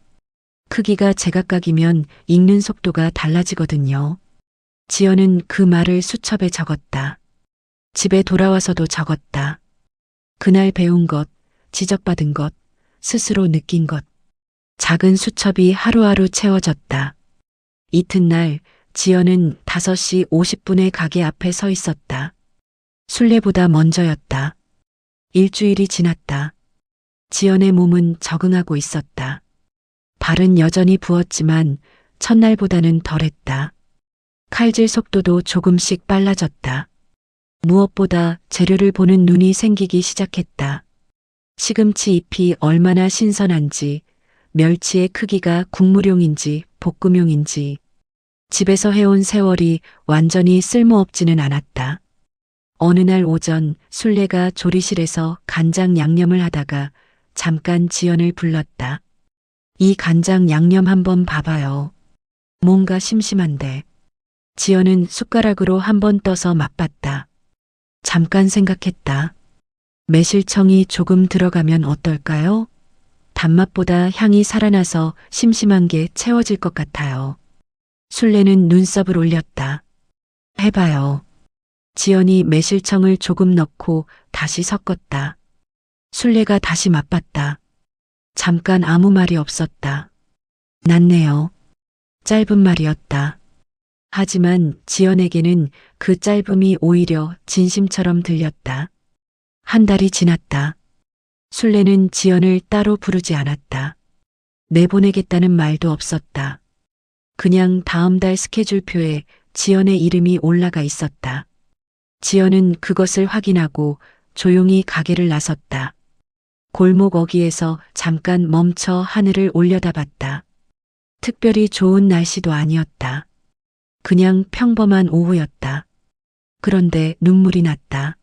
크기가 제각각이면 읽는 속도가 달라지거든요. 지연은 그 말을 수첩에 적었다. 집에 돌아와서도 적었다. 그날 배운 것, 지적받은 것, 스스로 느낀 것. 작은 수첩이 하루하루 채워졌다. 이튿날 지연은 5시 50분에 가게 앞에 서 있었다. 순례보다 먼저였다. 일주일이 지났다. 지연의 몸은 적응하고 있었다. 발은 여전히 부었지만 첫날보다는 덜했다. 칼질 속도도 조금씩 빨라졌다. 무엇보다 재료를 보는 눈이 생기기 시작했다. 시금치 잎이 얼마나 신선한지, 멸치의 크기가 국물용인지 볶음용인지, 집에서 해온 세월이 완전히 쓸모없지는 않았다. 어느 날 오전 순례가 조리실에서 간장 양념을 하다가 잠깐 지연을 불렀다. 이 간장 양념 한번 봐봐요. 뭔가 심심한데. 지연은 숟가락으로 한번 떠서 맛봤다. 잠깐 생각했다. 매실청이 조금 들어가면 어떨까요? 단맛보다 향이 살아나서 심심한 게 채워질 것 같아요. 순례는 눈썹을 올렸다. 해봐요. 지연이 매실청을 조금 넣고 다시 섞었다. 순례가 다시 맛봤다. 잠깐 아무 말이 없었다. 낫네요. 짧은 말이었다. 하지만 지연에게는 그 짧음이 오히려 진심처럼 들렸다. 한 달이 지났다. 순례는 지연을 따로 부르지 않았다. 내보내겠다는 말도 없었다. 그냥 다음 달 스케줄표에 지연의 이름이 올라가 있었다. 지연은 그것을 확인하고 조용히 가게를 나섰다. 골목 어귀에서 잠깐 멈춰 하늘을 올려다봤다. 특별히 좋은 날씨도 아니었다. 그냥 평범한 오후였다. 그런데 눈물이 났다.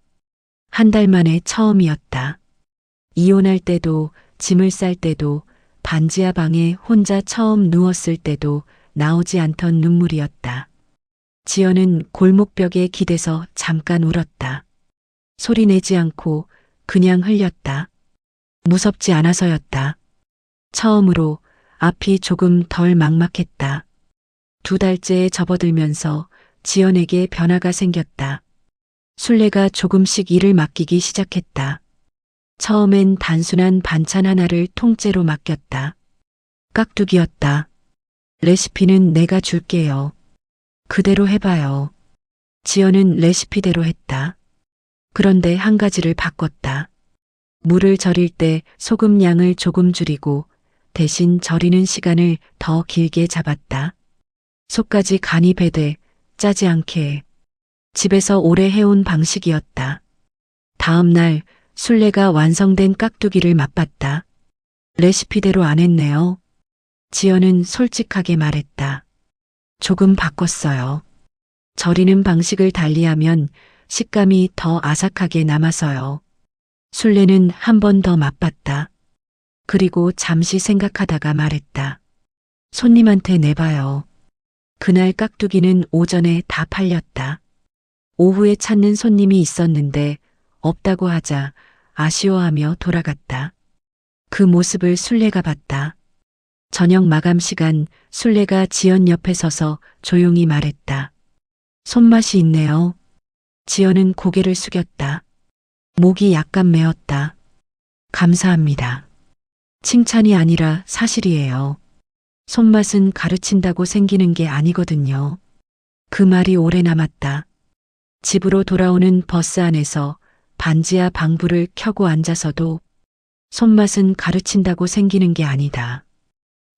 한 달 만에 처음이었다. 이혼할 때도, 짐을 쌀 때도, 반지하 방에 혼자 처음 누웠을 때도 나오지 않던 눈물이었다. 지연은 골목벽에 기대서 잠깐 울었다. 소리 내지 않고 그냥 흘렸다. 무섭지 않아서였다. 처음으로 앞이 조금 덜 막막했다. 2달째에 접어들면서 지연에게 변화가 생겼다. 순례가 조금씩 일을 맡기기 시작했다. 처음엔 단순한 반찬 하나를 통째로 맡겼다. 깍두기였다. 레시피는 내가 줄게요. 그대로 해봐요. 지연은 레시피대로 했다. 그런데 한 가지를 바꿨다. 물을 절일 때 소금 양을 조금 줄이고 대신 절이는 시간을 더 길게 잡았다. 속까지 간이 배되 짜지 않게. 집에서 오래 해온 방식이었다. 다음 날 순례가 완성된 깍두기를 맛봤다. 레시피대로 안 했네요. 지연은 솔직하게 말했다. 조금 바꿨어요. 절이는 방식을 달리하면 식감이 더 아삭하게 남아서요. 순례는 한 번 더 맛봤다. 그리고 잠시 생각하다가 말했다. 손님한테 내봐요. 그날 깍두기는 오전에 다 팔렸다. 오후에 찾는 손님이 있었는데 없다고 하자 아쉬워하며 돌아갔다. 그 모습을 순례가 봤다. 저녁 마감 시간 순례가 지연 옆에 서서 조용히 말했다. 손맛이 있네요. 지연은 고개를 숙였다. 목이 약간 메었다. 감사합니다. 칭찬이 아니라 사실이에요. 손맛은 가르친다고 생기는 게 아니거든요. 그 말이 오래 남았다. 집으로 돌아오는 버스 안에서 반지하 방불을 켜고 앉아서도 손맛은 가르친다고 생기는 게 아니다.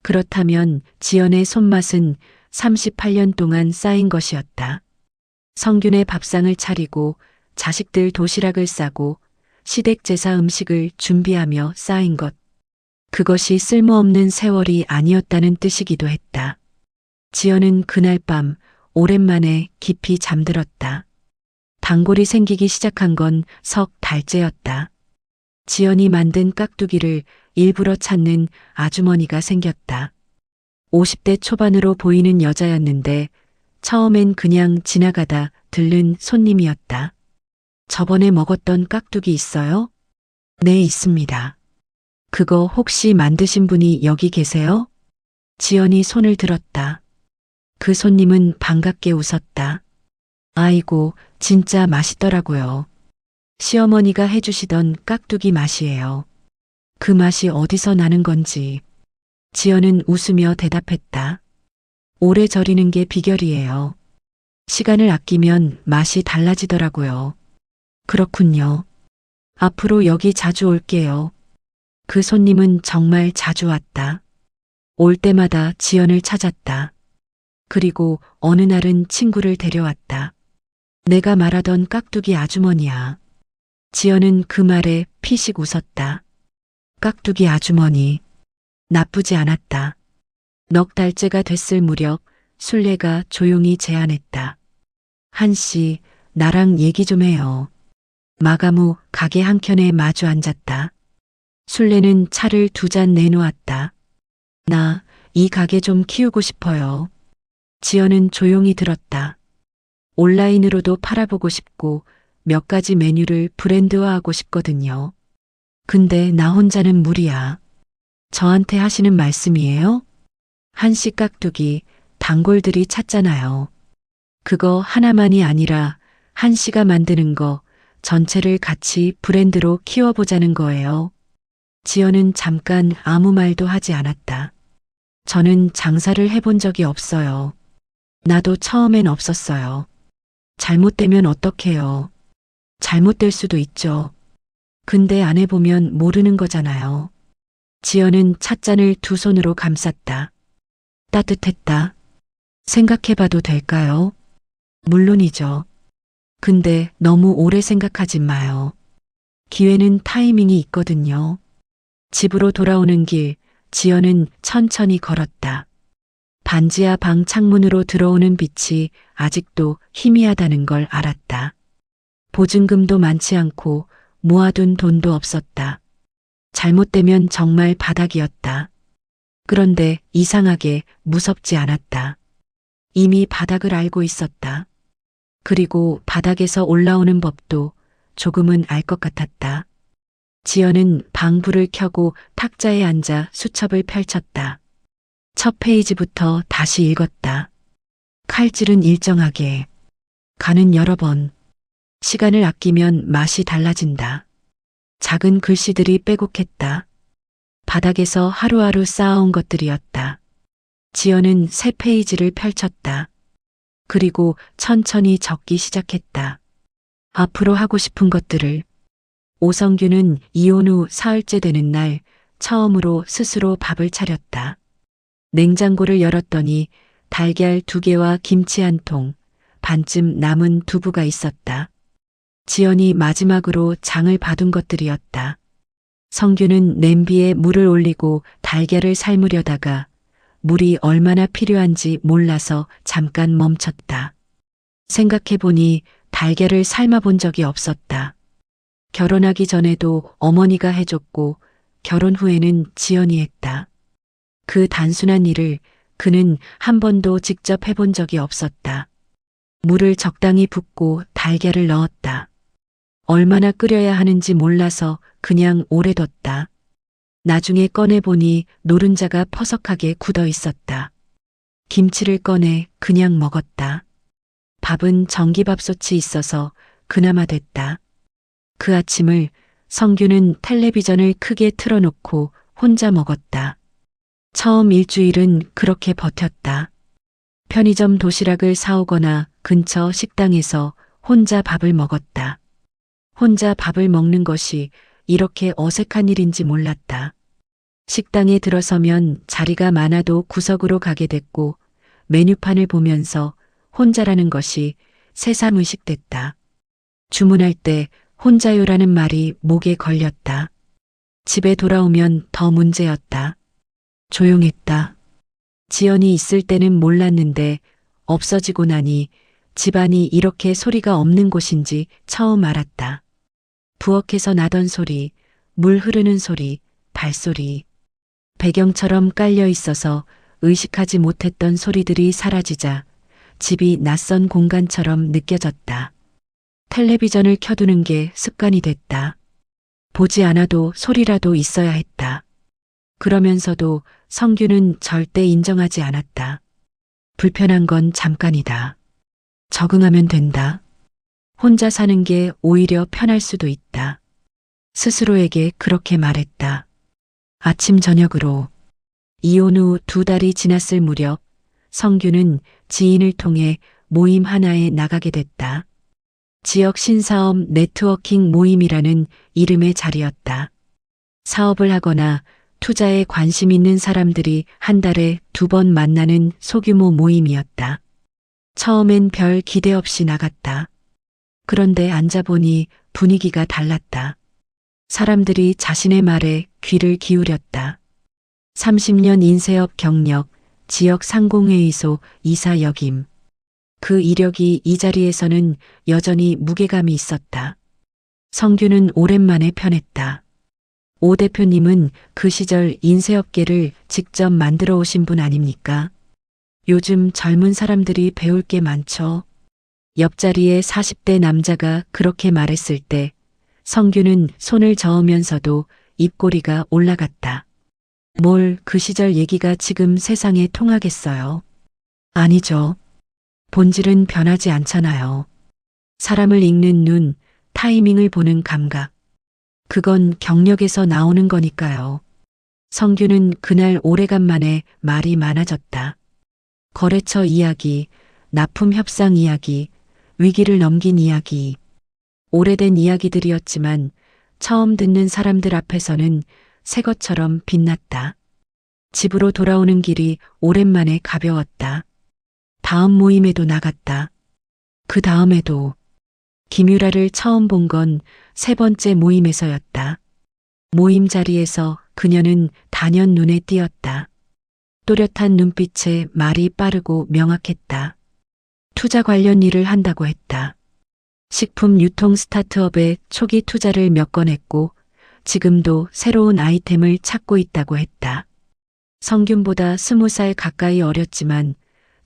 그렇다면 지연의 손맛은 38년 동안 쌓인 것이었다. 성균의 밥상을 차리고 자식들 도시락을 싸고 시댁 제사 음식을 준비하며 쌓인 것. 그것이 쓸모없는 세월이 아니었다는 뜻이기도 했다. 지연은 그날 밤 오랜만에 깊이 잠들었다. 단골이 생기기 시작한 건 석 달째였다. 지연이 만든 깍두기를 일부러 찾는 아주머니가 생겼다. 50대 초반으로 보이는 여자였는데 처음엔 그냥 지나가다 들른 손님이었다. 저번에 먹었던 깍두기 있어요? 네, 있습니다. 그거 혹시 만드신 분이 여기 계세요? 지연이 손을 들었다. 그 손님은 반갑게 웃었다. 아이고, 진짜 맛있더라고요. 시어머니가 해주시던 깍두기 맛이에요. 그 맛이 어디서 나는 건지. 지연은 웃으며 대답했다. 오래 절이는 게 비결이에요. 시간을 아끼면 맛이 달라지더라고요. 그렇군요. 앞으로 여기 자주 올게요. 그 손님은 정말 자주 왔다. 올 때마다 지연을 찾았다. 그리고 어느 날은 친구를 데려왔다. 내가 말하던 깍두기 아주머니야. 지연은 그 말에 피식 웃었다. 깍두기 아주머니. 나쁘지 않았다. 넉 달째가 됐을 무렵 순례가 조용히 제안했다. 한씨, 나랑 얘기 좀 해요. 마감 후 가게 한켠에 마주 앉았다. 순례는 차를 2잔 내놓았다. 나 이 가게 좀 키우고 싶어요. 지연은 조용히 들었다. 온라인으로도 팔아보고 싶고 몇 가지 메뉴를 브랜드화하고 싶거든요. 근데 나 혼자는 무리야. 저한테 하시는 말씀이에요? 한씨 깍두기 단골들이 찾잖아요. 그거 하나만이 아니라 한씨가 만드는 거 전체를 같이 브랜드로 키워보자는 거예요. 지연은 잠깐 아무 말도 하지 않았다. 저는 장사를 해본 적이 없어요. 나도 처음엔 없었어요. 잘못되면 어떡해요. 잘못될 수도 있죠. 근데 안 해보면 모르는 거잖아요. 지연은 찻잔을 2손으로 감쌌다. 따뜻했다. 생각해봐도 될까요? 물론이죠. 근데 너무 오래 생각하지 마요. 기회는 타이밍이 있거든요. 집으로 돌아오는 길, 지연은 천천히 걸었다. 반지하 방 창문으로 들어오는 빛이 아직도 희미하다는 걸 알았다. 보증금도 많지 않고 모아둔 돈도 없었다. 잘못되면 정말 바닥이었다. 그런데 이상하게 무섭지 않았다. 이미 바닥을 알고 있었다. 그리고 바닥에서 올라오는 법도 조금은 알 것 같았다. 지연은 방불을 켜고 탁자에 앉아 수첩을 펼쳤다. 첫 페이지부터 다시 읽었다. 칼질은 일정하게, 간은 여러 번. 시간을 아끼면 맛이 달라진다. 작은 글씨들이 빼곡했다. 바닥에서 하루하루 쌓아온 것들이었다. 지연은 새 페이지를 펼쳤다. 그리고 천천히 적기 시작했다. 앞으로 하고 싶은 것들을. 오성규는 이혼 후 사흘째 되는 날 처음으로 스스로 밥을 차렸다. 냉장고를 열었더니 달걀 2개와 김치 1통, 반쯤 남은 두부가 있었다. 지연이 마지막으로 장을 봐둔 것들이었다. 성규는 냄비에 물을 올리고 달걀을 삶으려다가 물이 얼마나 필요한지 몰라서 잠깐 멈췄다. 생각해보니 달걀을 삶아본 적이 없었다. 결혼하기 전에도 어머니가 해줬고 결혼 후에는 지연이 했다. 그 단순한 일을 그는 한 번도 직접 해본 적이 없었다. 물을 적당히 붓고 달걀을 넣었다. 얼마나 끓여야 하는지 몰라서 그냥 오래 뒀다. 나중에 꺼내보니 노른자가 퍼석하게 굳어 있었다. 김치를 꺼내 그냥 먹었다. 밥은 전기밥솥이 있어서 그나마 됐다. 그 아침을 성규는 텔레비전을 크게 틀어놓고 혼자 먹었다. 처음 일주일은 그렇게 버텼다. 편의점 도시락을 사오거나 근처 식당에서 혼자 밥을 먹었다. 혼자 밥을 먹는 것이 이렇게 어색한 일인지 몰랐다. 식당에 들어서면 자리가 많아도 구석으로 가게 됐고 메뉴판을 보면서 혼자라는 것이 새삼의식됐다. 주문할 때 혼자요라는 말이 목에 걸렸다. 집에 돌아오면 더 문제였다. 조용했다. 지연이 있을 때는 몰랐는데 없어지고 나니 집안이 이렇게 소리가 없는 곳인지 처음 알았다. 부엌에서 나던 소리, 물 흐르는 소리, 발소리. 배경처럼 깔려 있어서 의식하지 못했던 소리들이 사라지자 집이 낯선 공간처럼 느껴졌다. 텔레비전을 켜두는 게 습관이 됐다. 보지 않아도 소리라도 있어야 했다. 그러면서도 성규는 절대 인정하지 않았다. 불편한 건 잠깐이다. 적응하면 된다. 혼자 사는 게 오히려 편할 수도 있다. 스스로에게 그렇게 말했다. 아침 저녁으로. 이혼 후 2달이 지났을 무렵 성규는 지인을 통해 모임 하나에 나가게 됐다. 지역 신사업 네트워킹 모임이라는 이름의 자리였다. 사업을 하거나 투자에 관심 있는 사람들이 한 달에 2번 만나는 소규모 모임이었다. 처음엔 별 기대 없이 나갔다. 그런데 앉아보니 분위기가 달랐다. 사람들이 자신의 말에 귀를 기울였다. 30년 인쇄업 경력, 지역 상공회의소 이사 역임. 그 이력이 이 자리에서는 여전히 무게감이 있었다. 성규는 오랜만에 편했다. 오 대표님은 그 시절 인쇄업계를 직접 만들어 오신 분 아닙니까? 요즘 젊은 사람들이 배울 게 많죠. 옆자리에 40대 남자가 그렇게 말했을 때 성규는 손을 저으면서도 입꼬리가 올라갔다. 뭘 그 시절 얘기가 지금 세상에 통하겠어요? 아니죠. 본질은 변하지 않잖아요. 사람을 읽는 눈, 타이밍을 보는 감각. 그건 경력에서 나오는 거니까요. 성규는 그날 오래간만에 말이 많아졌다. 거래처 이야기, 납품 협상 이야기, 위기를 넘긴 이야기. 오래된 이야기들이었지만 처음 듣는 사람들 앞에서는 새 것처럼 빛났다. 집으로 돌아오는 길이 오랜만에 가벼웠다. 다음 모임에도 나갔다. 그 다음에도 김유라를 처음 본 건 세 번째 모임에서였다. 모임 자리에서 그녀는 단연 눈에 띄었다. 또렷한 눈빛에 말이 빠르고 명확했다. 투자 관련 일을 한다고 했다. 식품 유통 스타트업에 초기 투자를 몇 건 했고 지금도 새로운 아이템을 찾고 있다고 했다. 성균보다 20살 가까이 어렸지만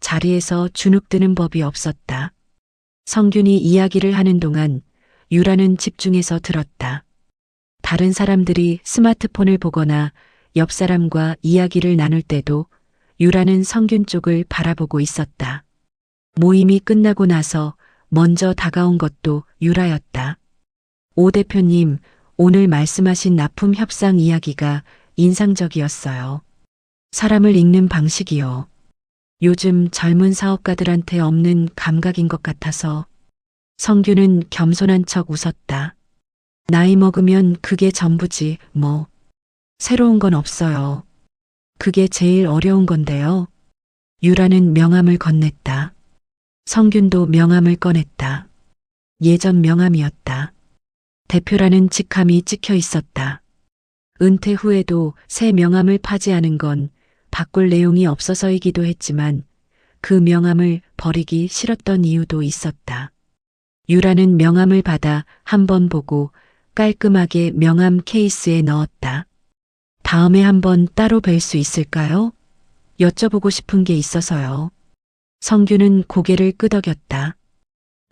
자리에서 주눅드는 법이 없었다. 성균이 이야기를 하는 동안 유라는 집중해서 들었다. 다른 사람들이 스마트폰을 보거나 옆 사람과 이야기를 나눌 때도 유라는 성균 쪽을 바라보고 있었다. 모임이 끝나고 나서 먼저 다가온 것도 유라였다. 오 대표님, 오늘 말씀하신 납품 협상 이야기가 인상적이었어요. 사람을 읽는 방식이요. 요즘 젊은 사업가들한테 없는 감각인 것 같아서. 성규는 겸손한 척 웃었다. 나이 먹으면 그게 전부지, 뭐. 새로운 건 없어요. 그게 제일 어려운 건데요. 유라는 명함을 건넸다. 성균도 명함을 꺼냈다. 예전 명함이었다. 대표라는 직함이 찍혀 있었다. 은퇴 후에도 새 명함을 파지하는 건 바꿀 내용이 없어서이기도 했지만 그 명함을 버리기 싫었던 이유도 있었다. 유라는 명함을 받아 한 번 보고 깔끔하게 명함 케이스에 넣었다. 다음에 한번 따로 뵐 수 있을까요? 여쭤보고 싶은 게 있어서요. 성규는 고개를 끄덕였다.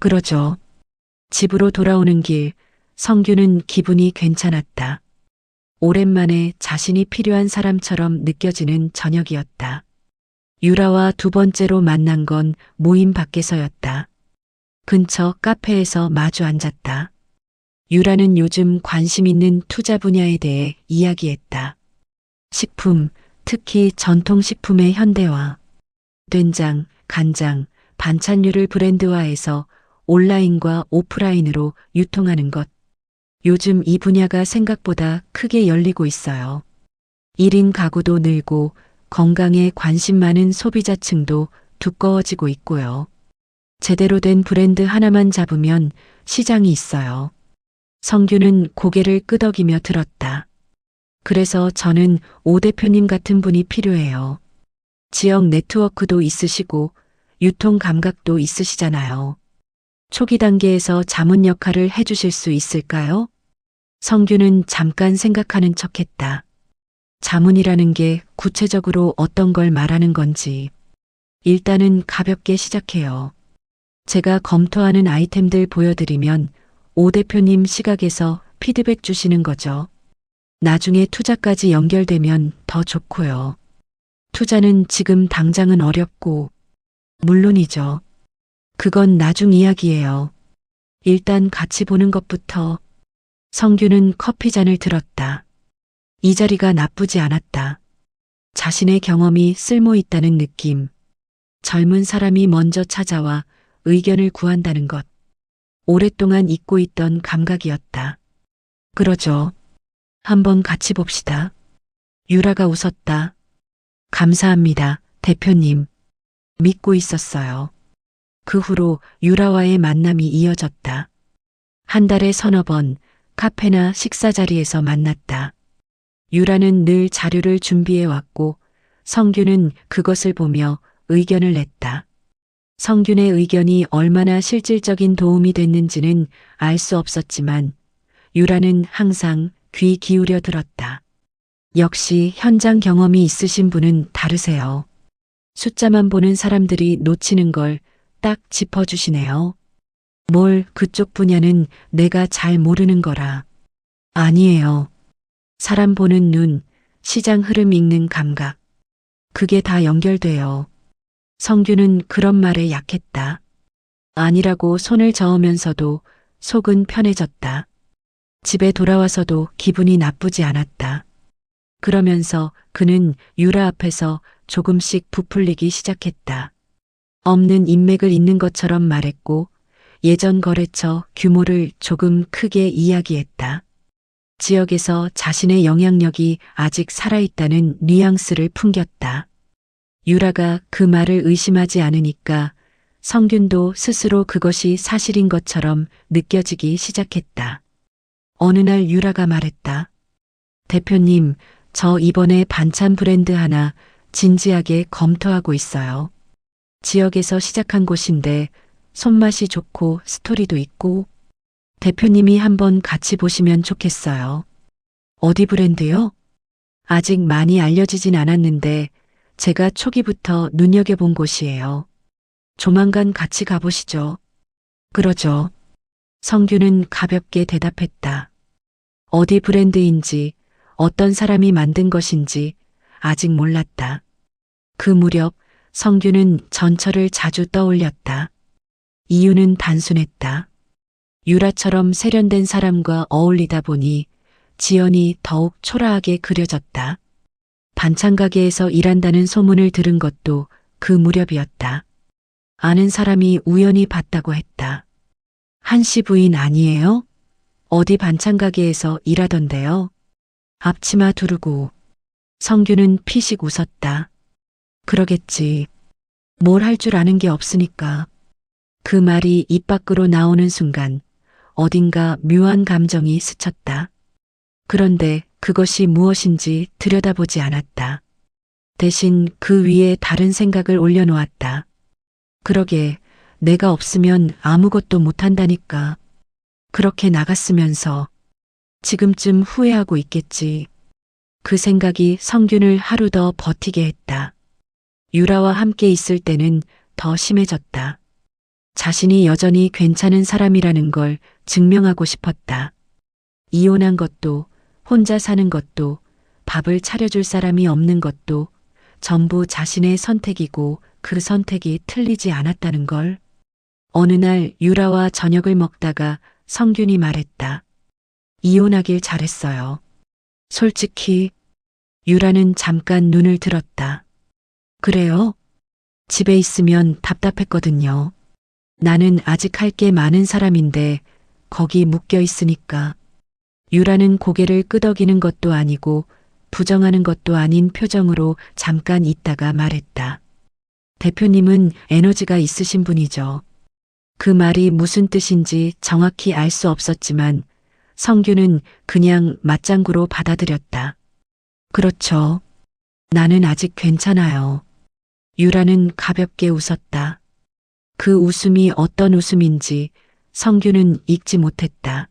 그러죠. 집으로 돌아오는 길, 성규는 기분이 괜찮았다. 오랜만에 자신이 필요한 사람처럼 느껴지는 저녁이었다. 유라와 두 번째로 만난 건 모임 밖에서였다. 근처 카페에서 마주 앉았다. 유라는 요즘 관심 있는 투자 분야에 대해 이야기했다. 식품, 특히 전통식품의 현대화, 된장, 간장, 반찬류를 브랜드화해서 온라인과 오프라인으로 유통하는 것. 요즘 이 분야가 생각보다 크게 열리고 있어요. 1인 가구도 늘고 건강에 관심 많은 소비자층도 두꺼워지고 있고요. 제대로 된 브랜드 하나만 잡으면 시장이 있어요. 성규는 고개를 끄덕이며 들었다. 그래서 저는 오 대표님 같은 분이 필요해요. 지역 네트워크도 있으시고 유통 감각도 있으시잖아요. 초기 단계에서 자문 역할을 해주실 수 있을까요? 성규는 잠깐 생각하는 척했다. 자문이라는 게 구체적으로 어떤 걸 말하는 건지. 일단은 가볍게 시작해요. 제가 검토하는 아이템들 보여드리면 오 대표님 시각에서 피드백 주시는 거죠. 나중에 투자까지 연결되면 더 좋고요. 투자는 지금 당장은 어렵고, 물론이죠. 그건 나중 이야기예요. 일단 같이 보는 것부터. 성규는 커피잔을 들었다. 이 자리가 나쁘지 않았다. 자신의 경험이 쓸모 있다는 느낌. 젊은 사람이 먼저 찾아와 의견을 구한다는 것. 오랫동안 잊고 있던 감각이었다. 그러죠. 한번 같이 봅시다. 유라가 웃었다. 감사합니다, 대표님. 믿고 있었어요. 그 후로 유라와의 만남이 이어졌다. 한 달에 서너 번 카페나 식사 자리에서 만났다. 유라는 늘 자료를 준비해 왔고 성규는 그것을 보며 의견을 냈다. 성균의 의견이 얼마나 실질적인 도움이 됐는지는 알 수 없었지만 유라는 항상 귀 기울여 들었다. 역시 현장 경험이 있으신 분은 다르세요. 숫자만 보는 사람들이 놓치는 걸 딱 짚어주시네요. 뭘 그쪽 분야는 내가 잘 모르는 거라. 아니에요. 사람 보는 눈, 시장 흐름 읽는 감각. 그게 다 연결돼요. 성규는 그런 말에 약했다. 아니라고 손을 저으면서도 속은 편해졌다. 집에 돌아와서도 기분이 나쁘지 않았다. 그러면서 그는 유라 앞에서 조금씩 부풀리기 시작했다. 없는 인맥을 잇는 것처럼 말했고 예전 거래처 규모를 조금 크게 이야기했다. 지역에서 자신의 영향력이 아직 살아있다는 뉘앙스를 풍겼다. 유라가 그 말을 의심하지 않으니까 성균도 스스로 그것이 사실인 것처럼 느껴지기 시작했다. 어느 날 유라가 말했다. 대표님, 저 이번에 반찬 브랜드 하나 진지하게 검토하고 있어요. 지역에서 시작한 곳인데 손맛이 좋고 스토리도 있고 대표님이 한번 같이 보시면 좋겠어요. 어디 브랜드요? 아직 많이 알려지진 않았는데 제가 초기부터 눈여겨본 곳이에요. 조만간 같이 가보시죠. 그러죠. 성규는 가볍게 대답했다. 어디 브랜드인지 어떤 사람이 만든 것인지 아직 몰랐다. 그 무렵 성규는 전철을 자주 떠올렸다. 이유는 단순했다. 유라처럼 세련된 사람과 어울리다 보니 지연이 더욱 초라하게 그려졌다. 반찬 가게에서 일한다는 소문을 들은 것도 그 무렵이었다. 아는 사람이 우연히 봤다고 했다. 한씨 부인 아니에요? 어디 반찬 가게에서 일하던데요? 앞치마 두르고. 성규는 피식 웃었다. 그러겠지. 뭘 할 줄 아는 게 없으니까. 그 말이 입 밖으로 나오는 순간 어딘가 묘한 감정이 스쳤다. 그런데 그것이 무엇인지 들여다보지 않았다. 대신 그 위에 다른 생각을 올려놓았다. 그러게, 내가 없으면 아무것도 못한다니까. 그렇게 나갔으면서 지금쯤 후회하고 있겠지. 그 생각이 성균을 하루 더 버티게 했다. 유라와 함께 있을 때는 더 심해졌다. 자신이 여전히 괜찮은 사람이라는 걸 증명하고 싶었다. 이혼한 것도, 혼자 사는 것도, 밥을 차려줄 사람이 없는 것도 전부 자신의 선택이고 그 선택이 틀리지 않았다는 걸. 어느 날 유라와 저녁을 먹다가 성균이 말했다. 이혼하길 잘했어요. 솔직히. 유라는 잠깐 눈을 들었다. 그래요? 집에 있으면 답답했거든요. 나는 아직 할 게 많은 사람인데 거기 묶여 있으니까. 유라는 고개를 끄덕이는 것도 아니고 부정하는 것도 아닌 표정으로 잠깐 있다가 말했다. 대표님은 에너지가 있으신 분이죠. 그 말이 무슨 뜻인지 정확히 알 수 없었지만 성규는 그냥 맞장구로 받아들였다. 그렇죠. 나는 아직 괜찮아요. 유라는 가볍게 웃었다. 그 웃음이 어떤 웃음인지 성규는 잊지 못했다.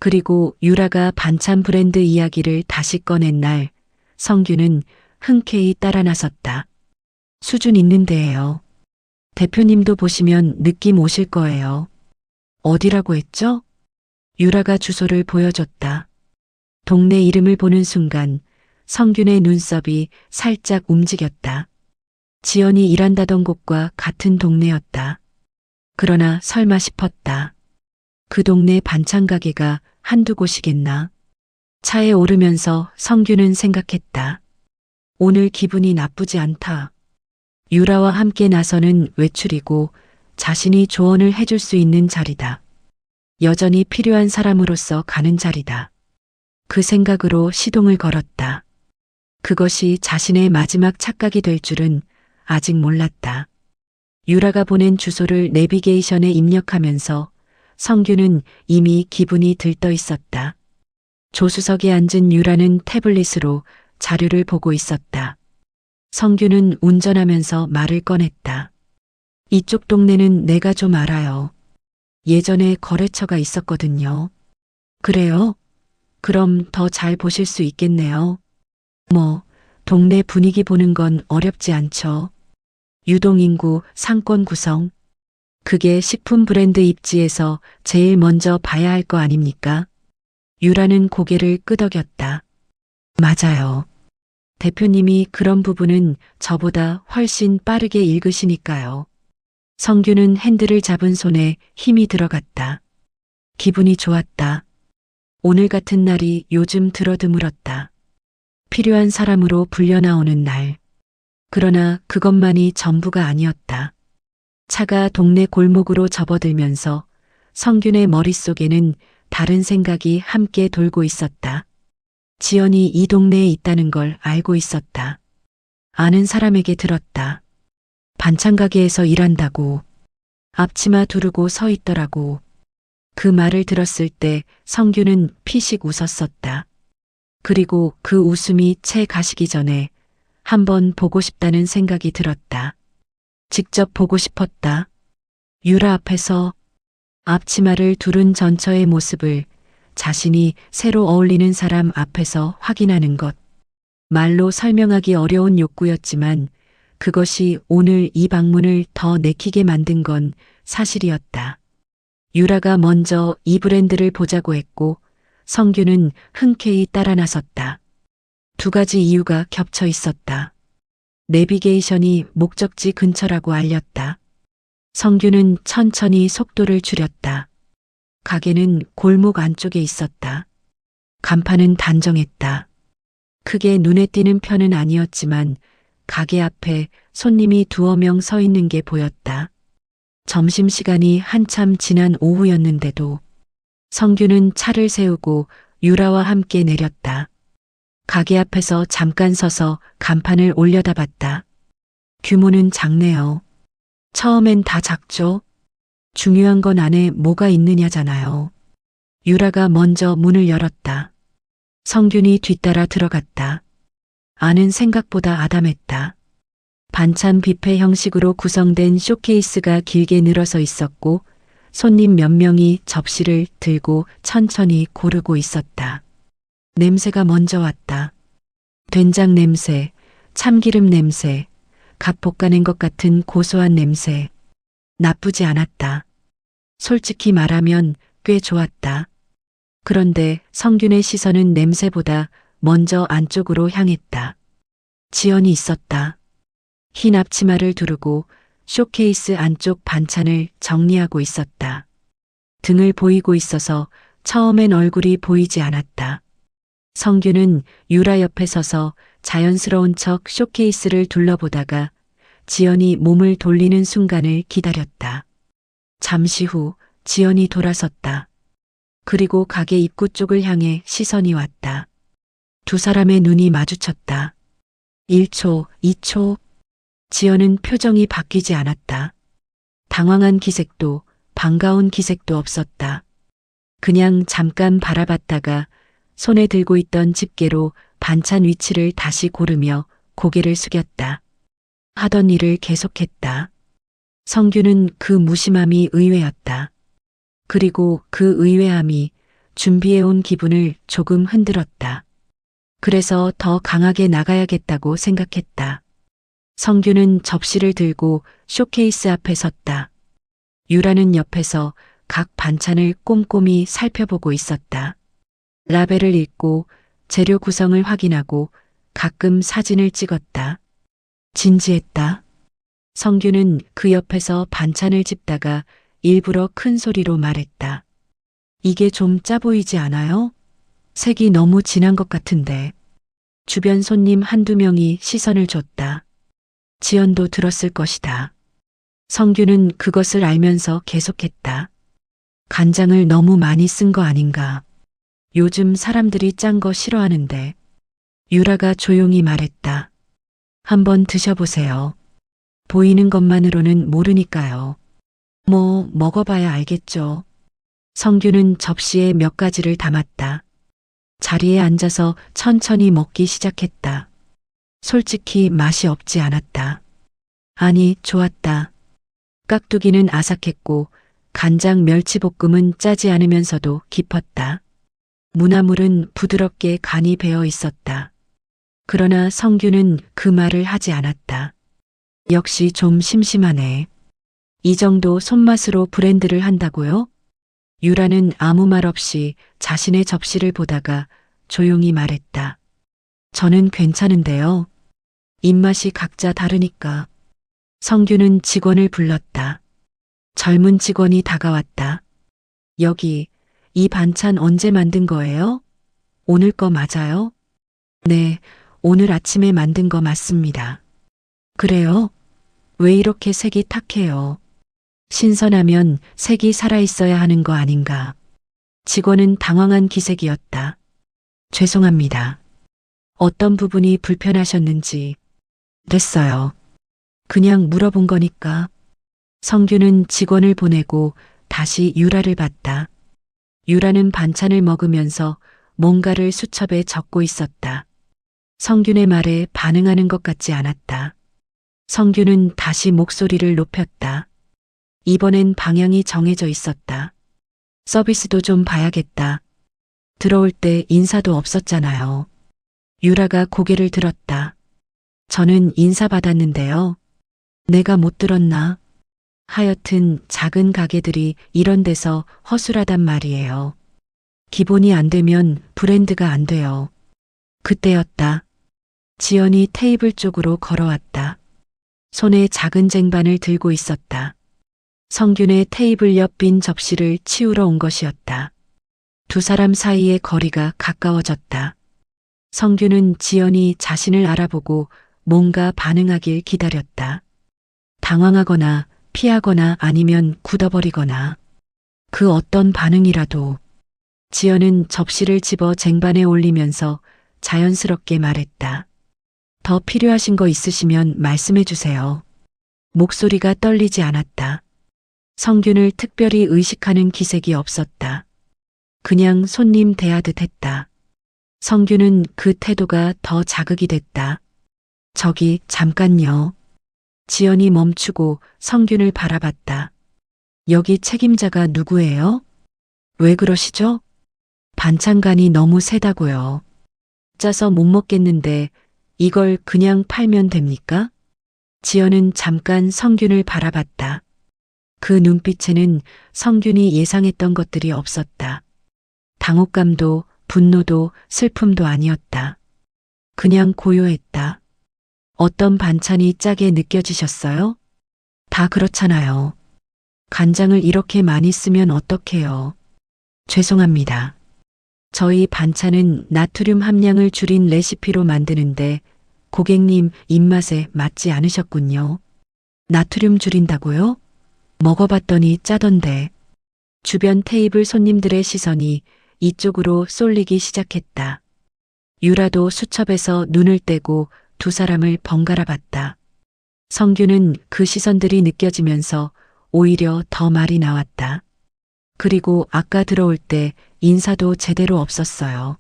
그리고 유라가 반찬 브랜드 이야기를 다시 꺼낸 날 성규는 흔쾌히 따라 나섰다. 수준 있는 데예요. 대표님도 보시면 느낌 오실 거예요. 어디라고 했죠? 유라가 주소를 보여줬다. 동네 이름을 보는 순간 성균의 눈썹이 살짝 움직였다. 지연이 일한다던 곳과 같은 동네였다. 그러나 설마 싶었다. 그 동네 반찬 가게가 한두 곳이겠나. 차에 오르면서 성규는 생각했다. 오늘 기분이 나쁘지 않다. 유라와 함께 나서는 외출이고 자신이 조언을 해줄 수 있는 자리다. 여전히 필요한 사람으로서 가는 자리다. 그 생각으로 시동을 걸었다. 그것이 자신의 마지막 착각이 될 줄은 아직 몰랐다. 유라가 보낸 주소를 내비게이션에 입력하면서 성규는 이미 기분이 들떠 있었다. 조수석에 앉은 유라는 태블릿으로 자료를 보고 있었다. 성규는 운전하면서 말을 꺼냈다. 이쪽 동네는 내가 좀 알아요. 예전에 거래처가 있었거든요. 그래요? 그럼 더 잘 보실 수 있겠네요. 뭐, 동네 분위기 보는 건 어렵지 않죠. 유동인구, 상권 구성. 그게 식품 브랜드 입지에서 제일 먼저 봐야 할 거 아닙니까? 유라는 고개를 끄덕였다. 맞아요. 대표님이 그런 부분은 저보다 훨씬 빠르게 읽으시니까요. 성규는 핸들을 잡은 손에 힘이 들어갔다. 기분이 좋았다. 오늘 같은 날이 요즘 들어 드물었다. 필요한 사람으로 불려나오는 날. 그러나 그것만이 전부가 아니었다. 차가 동네 골목으로 접어들면서 성균의 머릿속에는 다른 생각이 함께 돌고 있었다. 지연이 이 동네에 있다는 걸 알고 있었다. 아는 사람에게 들었다. 반찬 가게에서 일한다고. 앞치마 두르고 서 있더라고. 그 말을 들었을 때 성규는 피식 웃었었다. 그리고 그 웃음이 채 가시기 전에 한번 보고 싶다는 생각이 들었다. 직접 보고 싶었다. 유라 앞에서 앞치마를 두른 전처의 모습을 자신이 새로 어울리는 사람 앞에서 확인하는 것. 말로 설명하기 어려운 욕구였지만 그것이 오늘 이 방문을 더 내키게 만든 건 사실이었다. 유라가 먼저 이 브랜드를 보자고 했고 성규는 흔쾌히 따라 나섰다. 두 가지 이유가 겹쳐 있었다. 내비게이션이 목적지 근처라고 알렸다. 성규는 천천히 속도를 줄였다. 가게는 골목 안쪽에 있었다. 간판은 단정했다. 크게 눈에 띄는 편은 아니었지만 가게 앞에 손님이 두어 명 서 있는 게 보였다. 점심시간이 한참 지난 오후였는데도 성규는 차를 세우고 유라와 함께 내렸다. 가게 앞에서 잠깐 서서 간판을 올려다봤다. 규모는 작네요. 처음엔 다 작죠. 중요한 건 안에 뭐가 있느냐잖아요. 유라가 먼저 문을 열었다. 성균이 뒤따라 들어갔다. 안은 생각보다 아담했다. 반찬 뷔페 형식으로 구성된 쇼케이스가 길게 늘어서 있었고 손님 몇 명이 접시를 들고 천천히 고르고 있었다. 냄새가 먼저 왔다. 된장 냄새, 참기름 냄새, 갓 볶아낸 것 같은 고소한 냄새. 나쁘지 않았다. 솔직히 말하면 꽤 좋았다. 그런데 성균의 시선은 냄새보다 먼저 안쪽으로 향했다. 지연이 있었다. 흰 앞치마를 두르고 쇼케이스 안쪽 반찬을 정리하고 있었다. 등을 보이고 있어서 처음엔 얼굴이 보이지 않았다. 성규는 유라 옆에 서서 자연스러운 척 쇼케이스를 둘러보다가 지연이 몸을 돌리는 순간을 기다렸다. 잠시 후 지연이 돌아섰다. 그리고 가게 입구 쪽을 향해 시선이 왔다. 두 사람의 눈이 마주쳤다. 1초, 2초. 지연은 표정이 바뀌지 않았다. 당황한 기색도 반가운 기색도 없었다. 그냥 잠깐 바라봤다가 손에 들고 있던 집게로 반찬 위치를 다시 고르며 고개를 숙였다. 하던 일을 계속했다. 성규는 그 무심함이 의외였다. 그리고 그 의외함이 준비해온 기분을 조금 흔들었다. 그래서 더 강하게 나가야겠다고 생각했다. 성규는 접시를 들고 쇼케이스 앞에 섰다. 유라는 옆에서 각 반찬을 꼼꼼히 살펴보고 있었다. 라벨을 읽고 재료 구성을 확인하고 가끔 사진을 찍었다. 진지했다. 성규는 그 옆에서 반찬을 집다가 일부러 큰 소리로 말했다. 이게 좀 짜 보이지 않아요? 색이 너무 진한 것 같은데. 주변 손님 한두 명이 시선을 줬다. 지연도 들었을 것이다. 성규는 그것을 알면서 계속했다. 간장을 너무 많이 쓴 거 아닌가. 요즘 사람들이 짠 거 싫어하는데. 유라가 조용히 말했다. 한번 드셔보세요. 보이는 것만으로는 모르니까요. 뭐 먹어봐야 알겠죠. 성규는 접시에 몇 가지를 담았다. 자리에 앉아서 천천히 먹기 시작했다. 솔직히 맛이 없지 않았다. 아니, 좋았다. 깍두기는 아삭했고 간장 멸치볶음은 짜지 않으면서도 깊었다. 무나물은 부드럽게 간이 배어 있었다. 그러나 성규는 그 말을 하지 않았다. 역시 좀 심심하네. 이 정도 손맛으로 브랜드를 한다고요? 유라는 아무 말 없이 자신의 접시를 보다가 조용히 말했다. 저는 괜찮은데요. 입맛이 각자 다르니까. 성규는 직원을 불렀다. 젊은 직원이 다가왔다. 여기, 이 반찬 언제 만든 거예요? 오늘 거 맞아요? 네, 오늘 아침에 만든 거 맞습니다. 그래요? 왜 이렇게 색이 탁해요? 신선하면 색이 살아있어야 하는 거 아닌가? 직원은 당황한 기색이었다. 죄송합니다. 어떤 부분이 불편하셨는지. 됐어요. 그냥 물어본 거니까. 성규는 직원을 보내고 다시 유라를 봤다. 유라는 반찬을 먹으면서 뭔가를 수첩에 적고 있었다. 성균의 말에 반응하는 것 같지 않았다. 성규는 다시 목소리를 높였다. 이번엔 방향이 정해져 있었다. 서비스도 좀 봐야겠다. 들어올 때 인사도 없었잖아요. 유라가 고개를 들었다. 저는 인사받았는데요. 내가 못 들었나? 하여튼 작은 가게들이 이런 데서 허술하단 말이에요. 기본이 안 되면 브랜드가 안 돼요. 그때였다. 지연이 테이블 쪽으로 걸어왔다. 손에 작은 쟁반을 들고 있었다. 성균의 테이블 옆 빈 접시를 치우러 온 것이었다. 두 사람 사이의 거리가 가까워졌다. 성균은 지연이 자신을 알아보고 뭔가 반응하길 기다렸다. 당황하거나 피하거나 아니면 굳어버리거나 그 어떤 반응이라도. 지연은 접시를 집어 쟁반에 올리면서 자연스럽게 말했다. 더 필요하신 거 있으시면 말씀해 주세요. 목소리가 떨리지 않았다. 성균을 특별히 의식하는 기색이 없었다. 그냥 손님 대하듯 했다. 성균은 그 태도가 더 자극이 됐다. 저기 잠깐요. 지연이 멈추고 성균을 바라봤다. 여기 책임자가 누구예요? 왜 그러시죠? 반찬간이 너무 세다고요. 짜서 못 먹겠는데 이걸 그냥 팔면 됩니까? 지연은 잠깐 성균을 바라봤다. 그 눈빛에는 성균이 예상했던 것들이 없었다. 당혹감도 분노도 슬픔도 아니었다. 그냥 고요했다. 어떤 반찬이 짜게 느껴지셨어요? 다 그렇잖아요. 간장을 이렇게 많이 쓰면 어떡해요? 죄송합니다. 저희 반찬은 나트륨 함량을 줄인 레시피로 만드는데 고객님 입맛에 맞지 않으셨군요. 나트륨 줄인다고요? 먹어봤더니 짜던데. 주변 테이블 손님들의 시선이 이쪽으로 쏠리기 시작했다. 유라도 수첩에서 눈을 떼고 두 사람을 번갈아 봤다. 성규는 그 시선들이 느껴지면서 오히려 더 말이 나왔다. 그리고 아까 들어올 때 인사도 제대로 없었어요.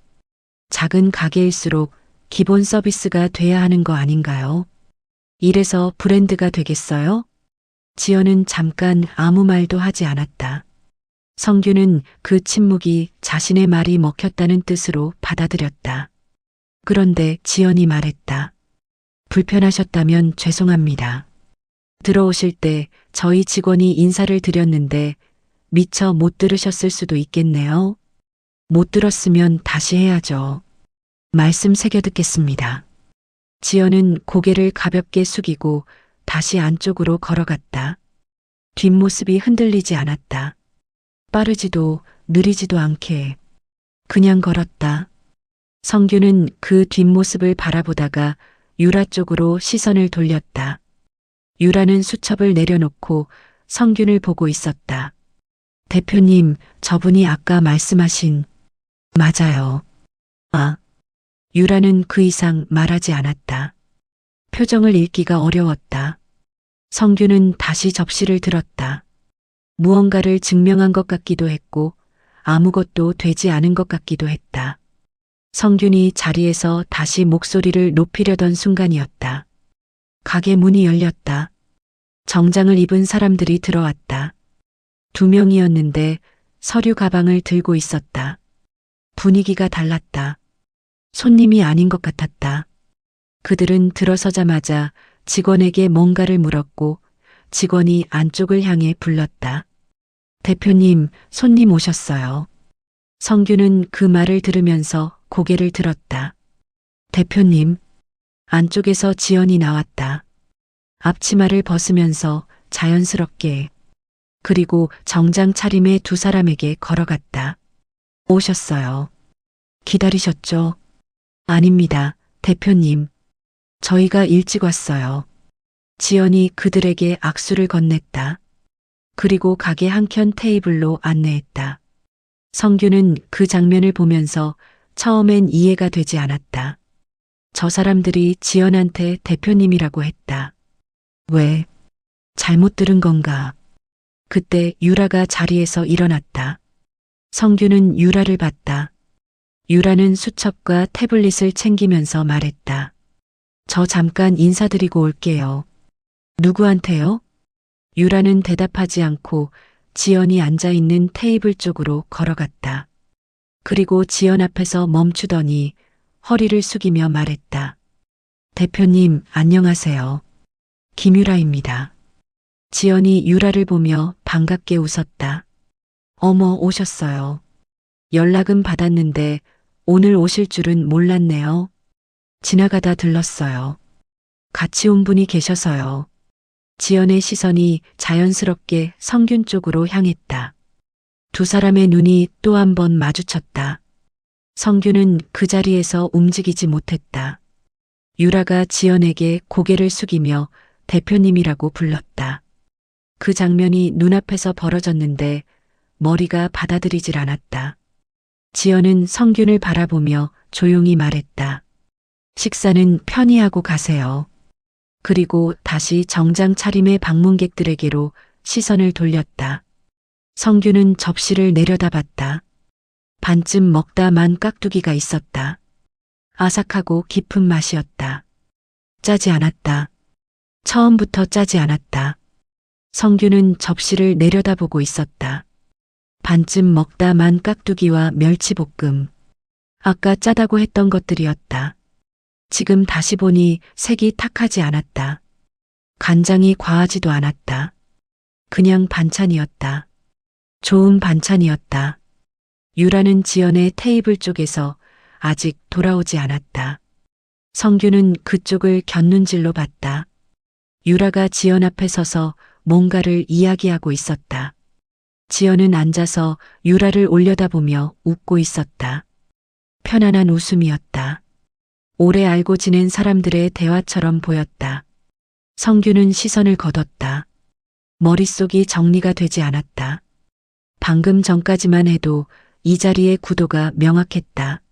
작은 가게일수록 기본 서비스가 돼야 하는 거 아닌가요? 이래서 브랜드가 되겠어요? 지연은 잠깐 아무 말도 하지 않았다. 성규는 그 침묵이 자신의 말이 먹혔다는 뜻으로 받아들였다. 그런데 지연이 말했다. 불편하셨다면 죄송합니다. 들어오실 때 저희 직원이 인사를 드렸는데 미처 못 들으셨을 수도 있겠네요. 못 들었으면 다시 해야죠. 말씀 새겨 듣겠습니다. 지연은 고개를 가볍게 숙이고 다시 안쪽으로 걸어갔다. 뒷모습이 흔들리지 않았다. 빠르지도 느리지도 않게 그냥 걸었다. 성규는 그 뒷모습을 바라보다가 유라 쪽으로 시선을 돌렸다. 유라는 수첩을 내려놓고 성균을 보고 있었다. 대표님, 저분이 아까 말씀하신 맞아요. 아. 유라는 그 이상 말하지 않았다. 표정을 읽기가 어려웠다. 성규는 다시 접시를 들었다. 무언가를 증명한 것 같기도 했고 아무것도 되지 않은 것 같기도 했다. 성균이 자리에서 다시 목소리를 높이려던 순간이었다. 가게 문이 열렸다. 정장을 입은 사람들이 들어왔다. 2명이었는데 서류 가방을 들고 있었다. 분위기가 달랐다. 손님이 아닌 것 같았다. 그들은 들어서자마자 직원에게 뭔가를 물었고 직원이 안쪽을 향해 불렀다. 대표님, 손님 오셨어요. 성규는 그 말을 들으면서 고개를 들었다. 대표님, 안쪽에서 지연이 나왔다. 앞치마를 벗으면서 자연스럽게 그리고 정장 차림의 두 사람에게 걸어갔다. 오셨어요. 기다리셨죠? 아닙니다, 대표님. 저희가 일찍 왔어요. 지연이 그들에게 악수를 건넸다. 그리고 가게 한켠 테이블로 안내했다. 성규는 그 장면을 보면서 처음엔 이해가 되지 않았다. 저 사람들이 지연한테 대표님이라고 했다. 왜? 잘못 들은 건가? 그때 유라가 자리에서 일어났다. 성규는 유라를 봤다. 유라는 수첩과 태블릿을 챙기면서 말했다. 저 잠깐 인사드리고 올게요. 누구한테요? 유라는 대답하지 않고 지연이 앉아있는 테이블 쪽으로 걸어갔다. 그리고 지연 앞에서 멈추더니 허리를 숙이며 말했다. 대표님, 안녕하세요. 김유라입니다. 지연이 유라를 보며 반갑게 웃었다. 어머, 오셨어요. 연락은 받았는데 오늘 오실 줄은 몰랐네요. 지나가다 들렀어요. 같이 온 분이 계셔서요. 지연의 시선이 자연스럽게 성균 쪽으로 향했다. 두 사람의 눈이 또 한 번 마주쳤다. 성균은 그 자리에서 움직이지 못했다. 유라가 지연에게 고개를 숙이며 대표님이라고 불렀다. 그 장면이 눈앞에서 벌어졌는데 머리가 받아들이질 않았다. 지연은 성균을 바라보며 조용히 말했다. 식사는 편히 하고 가세요. 그리고 다시 정장 차림의 방문객들에게로 시선을 돌렸다. 성규는 접시를 내려다봤다. 반쯤 먹다 만 깍두기가 있었다. 아삭하고 깊은 맛이었다. 짜지 않았다. 처음부터 짜지 않았다. 성규는 접시를 내려다보고 있었다. 반쯤 먹다 만 깍두기와 멸치볶음. 아까 짜다고 했던 것들이었다. 지금 다시 보니 색이 탁하지 않았다. 간장이 과하지도 않았다. 그냥 반찬이었다. 좋은 반찬이었다. 유라는 지연의 테이블 쪽에서 아직 돌아오지 않았다. 성규는 그쪽을 곁눈질로 봤다. 유라가 지연 앞에 서서 뭔가를 이야기하고 있었다. 지연은 앉아서 유라를 올려다보며 웃고 있었다. 편안한 웃음이었다. 오래 알고 지낸 사람들의 대화처럼 보였다. 성규는 시선을 거뒀다. 머릿속이 정리가 되지 않았다. 방금 전까지만 해도 이 자리의 구도가 명확했다.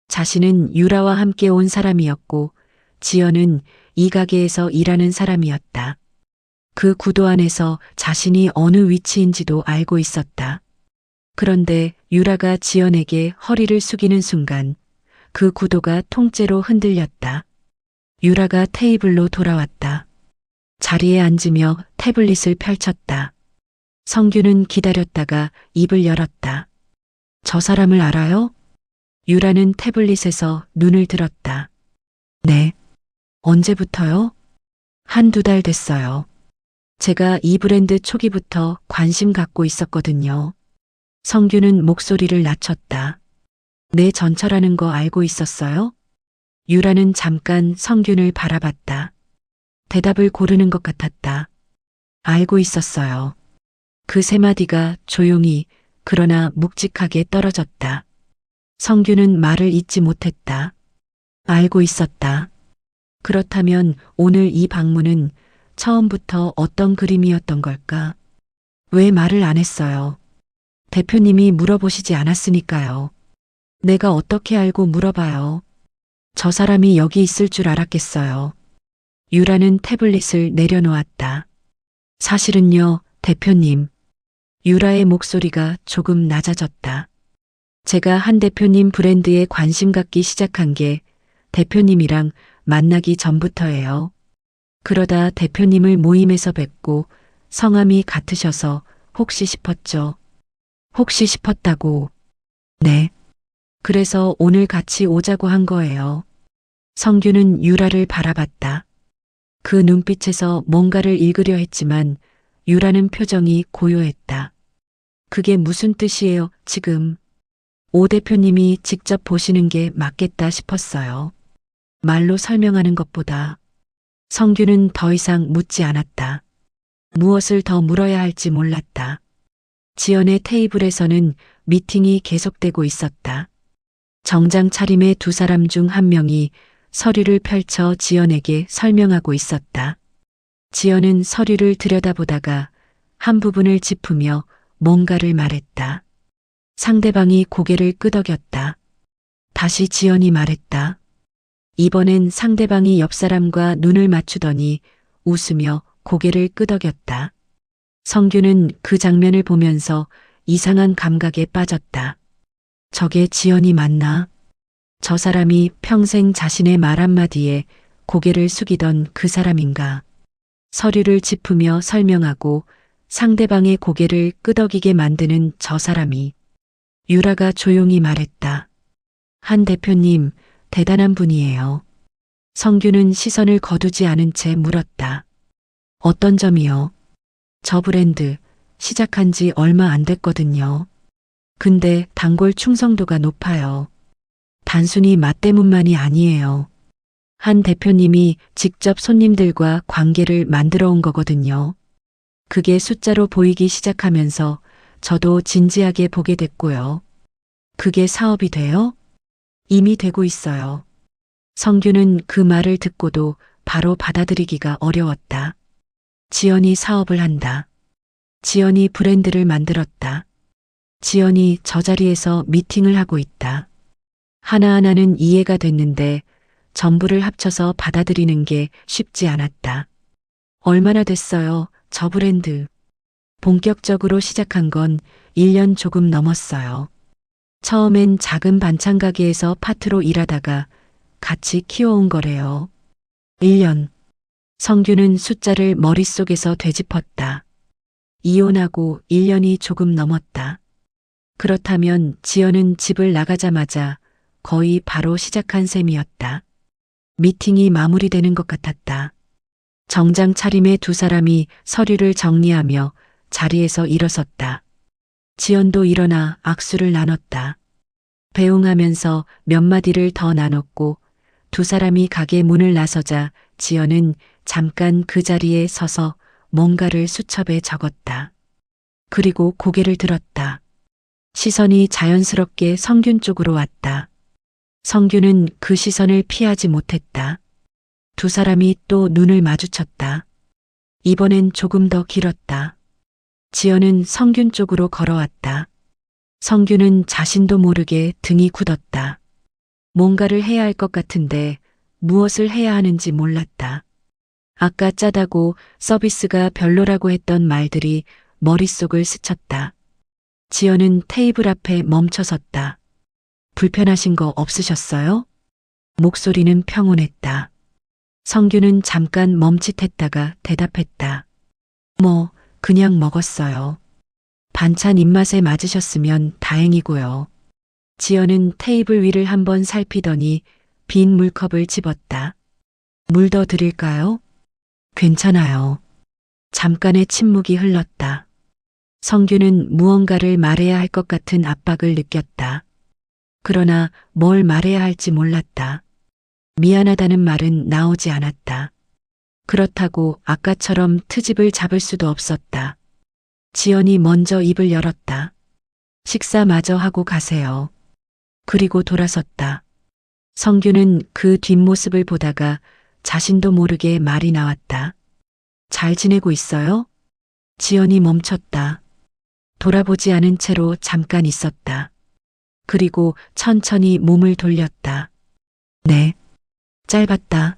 자신은 유라와 함께 온 사람이었고 지연은 이 가게에서 일하는 사람이었다. 그 구도 안에서 자신이 어느 위치인지도 알고 있었다. 그런데 유라가 지연에게 허리를 숙이는 순간 그 구도가 통째로 흔들렸다. 유라가 테이블로 돌아왔다. 자리에 앉으며 태블릿을 펼쳤다. 성규는 기다렸다가 입을 열었다. 저 사람을 알아요? 유라는 태블릿에서 눈을 들었다. 네. 언제부터요? 한두 달 됐어요. 제가 이 브랜드 초기부터 관심 갖고 있었거든요. 성규는 목소리를 낮췄다. 내 전처라는 거 알고 있었어요? 유라는 잠깐 성균을 바라봤다. 대답을 고르는 것 같았다. 알고 있었어요. 그 세 마디가 조용히 그러나 묵직하게 떨어졌다. 성규는 말을 잇지 못했다. 알고 있었다. 그렇다면 오늘 이 방문은 처음부터 어떤 그림이었던 걸까? 왜 말을 안 했어요? 대표님이 물어보시지 않았으니까요. 내가 어떻게 알고 물어봐요. 저 사람이 여기 있을 줄 알았겠어요. 유라는 태블릿을 내려놓았다. 사실은요, 대표님. 유라의 목소리가 조금 낮아졌다. 제가 한 대표님 브랜드에 관심 갖기 시작한 게 대표님이랑 만나기 전부터예요. 그러다 대표님을 모임에서 뵙고 성함이 같으셔서 혹시 싶었죠. 혹시 싶었다고. 네. 그래서 오늘 같이 오자고 한 거예요. 성규는 유라를 바라봤다. 그 눈빛에서 뭔가를 읽으려 했지만 유라는 표정이 고요했다. 그게 무슨 뜻이에요, 지금? 오 대표님이 직접 보시는 게 맞겠다 싶었어요. 말로 설명하는 것보다. 성규는 더 이상 묻지 않았다. 무엇을 더 물어야 할지 몰랐다. 지연의 테이블에서는 미팅이 계속되고 있었다. 정장 차림의 두 사람 중 한 명이 서류를 펼쳐 지연에게 설명하고 있었다. 지연은 서류를 들여다보다가 한 부분을 짚으며 뭔가를 말했다. 상대방이 고개를 끄덕였다. 다시 지연이 말했다. 이번엔 상대방이 옆 사람과 눈을 맞추더니 웃으며 고개를 끄덕였다. 성규는 그 장면을 보면서 이상한 감각에 빠졌다. 저게 지연이 맞나? 저 사람이 평생 자신의 말 한마디에 고개를 숙이던 그 사람인가? 서류를 짚으며 설명하고 상대방의 고개를 끄덕이게 만드는 저 사람이. 유라가 조용히 말했다. 한 대표님, 대단한 분이에요. 성규는 시선을 거두지 않은 채 물었다. 어떤 점이요? 저 브랜드 시작한 지 얼마 안 됐거든요. 근데 단골 충성도가 높아요. 단순히 맛 때문만이 아니에요. 한 대표님이 직접 손님들과 관계를 만들어 온 거거든요. 그게 숫자로 보이기 시작하면서 저도 진지하게 보게 됐고요. 그게 사업이 돼요? 이미 되고 있어요. 성규는 그 말을 듣고도 바로 받아들이기가 어려웠다. 지연이 사업을 한다. 지연이 브랜드를 만들었다. 지연이 저 자리에서 미팅을 하고 있다. 하나하나는 이해가 됐는데 전부를 합쳐서 받아들이는 게 쉽지 않았다. 얼마나 됐어요, 저 브랜드. 본격적으로 시작한 건 1년 조금 넘었어요. 처음엔 작은 반찬 가게에서 파트로 일하다가 같이 키워온 거래요. 1년. 성규는 숫자를 머릿속에서 되짚었다. 이혼하고 1년이 조금 넘었다. 그렇다면 지연은 집을 나가자마자 거의 바로 시작한 셈이었다. 미팅이 마무리되는 것 같았다. 정장 차림의 두 사람이 서류를 정리하며 자리에서 일어섰다. 지연도 일어나 악수를 나눴다. 배웅하면서 몇 마디를 더 나눴고 두 사람이 가게 문을 나서자 지연은 잠깐 그 자리에 서서 뭔가를 수첩에 적었다. 그리고 고개를 들었다. 시선이 자연스럽게 성균 쪽으로 왔다. 성규는 그 시선을 피하지 못했다. 두 사람이 또 눈을 마주쳤다. 이번엔 조금 더 길었다. 지연은 성균 쪽으로 걸어왔다. 성규는 자신도 모르게 등이 굳었다. 뭔가를 해야 할 것 같은데 무엇을 해야 하는지 몰랐다. 아까 짜다고 서비스가 별로라고 했던 말들이 머릿속을 스쳤다. 지연은 테이블 앞에 멈춰섰다. 불편하신 거 없으셨어요? 목소리는 평온했다. 성규는 잠깐 멈칫했다가 대답했다. 뭐, 그냥 먹었어요. 반찬 입맛에 맞으셨으면 다행이고요. 지연은 테이블 위를 한번 살피더니 빈 물컵을 집었다. 물 더 드릴까요? 괜찮아요. 잠깐의 침묵이 흘렀다. 성규는 무언가를 말해야 할 것 같은 압박을 느꼈다. 그러나 뭘 말해야 할지 몰랐다. 미안하다는 말은 나오지 않았다. 그렇다고 아까처럼 트집을 잡을 수도 없었다. 지연이 먼저 입을 열었다. 식사 마저 하고 가세요. 그리고 돌아섰다. 성규는 그 뒷모습을 보다가 자신도 모르게 말이 나왔다. 잘 지내고 있어요? 지연이 멈췄다. 돌아보지 않은 채로 잠깐 있었다. 그리고 천천히 몸을 돌렸다. 네. 짧았다.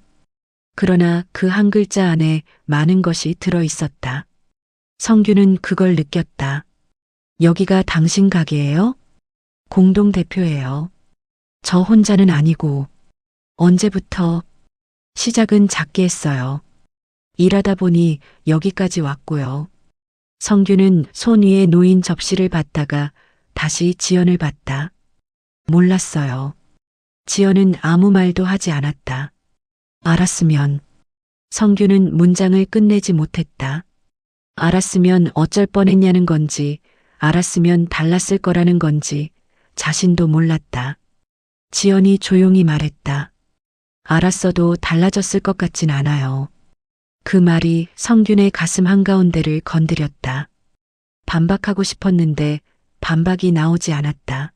그러나 그 한 글자 안에 많은 것이 들어 있었다. 성규는 그걸 느꼈다. 여기가 당신 가게예요? 공동대표예요. 저 혼자는 아니고. 언제부터? 시작은 작게 했어요. 일하다 보니 여기까지 왔고요. 성규는 손 위에 놓인 접시를 받다가 다시 지연을 봤다. 몰랐어요. 지연은 아무 말도 하지 않았다. 알았으면. 성규는 문장을 끝내지 못했다. 알았으면 어쩔 뻔했냐는 건지, 알았으면 달랐을 거라는 건지 자신도 몰랐다. 지연이 조용히 말했다. 알았어도 달라졌을 것 같진 않아요. 그 말이 성균의 가슴 한가운데를 건드렸다. 반박하고 싶었는데 반박이 나오지 않았다.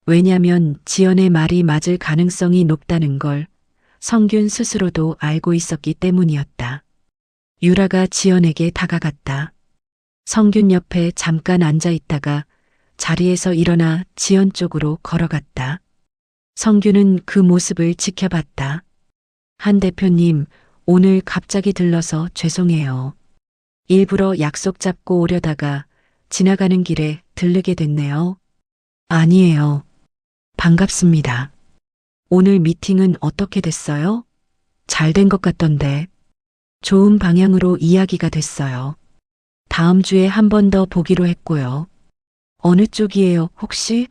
왜냐면 지연의 말이 맞을 가능성이 높다는 걸 성균 스스로도 알고 있었기 때문이었다. 유라가 지연에게 다가갔다. 성균 옆에 잠깐 앉아 있다가 자리에서 일어나 지연 쪽으로 걸어갔다. 성균은 그 모습을 지켜봤다. 한 대표님, 오늘 갑자기 들러서 죄송해요. 일부러 약속 잡고 오려다가 지나가는 길에 들르게 됐네요. 아니에요. 반갑습니다. 오늘 미팅은 어떻게 됐어요? 잘 된 것 같던데. 좋은 방향으로 이야기가 됐어요. 다음 주에 한 번 더 보기로 했고요. 어느 쪽이에요, 혹시?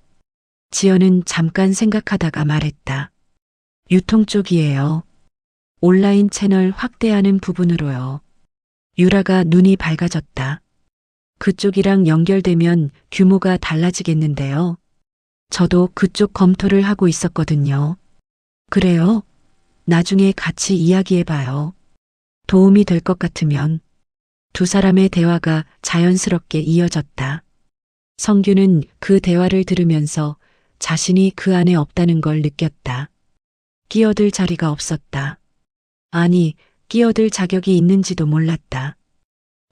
지연은 잠깐 생각하다가 말했다. 유통 쪽이에요. 온라인 채널 확대하는 부분으로요. 유라가 눈이 밝아졌다. 그쪽이랑 연결되면 규모가 달라지겠는데요. 저도 그쪽 검토를 하고 있었거든요. 그래요? 나중에 같이 이야기해봐요. 도움이 될 것 같으면. 두 사람의 대화가 자연스럽게 이어졌다. 성규는 그 대화를 들으면서 자신이 그 안에 없다는 걸 느꼈다. 끼어들 자리가 없었다. 아니, 끼어들 자격이 있는지도 몰랐다.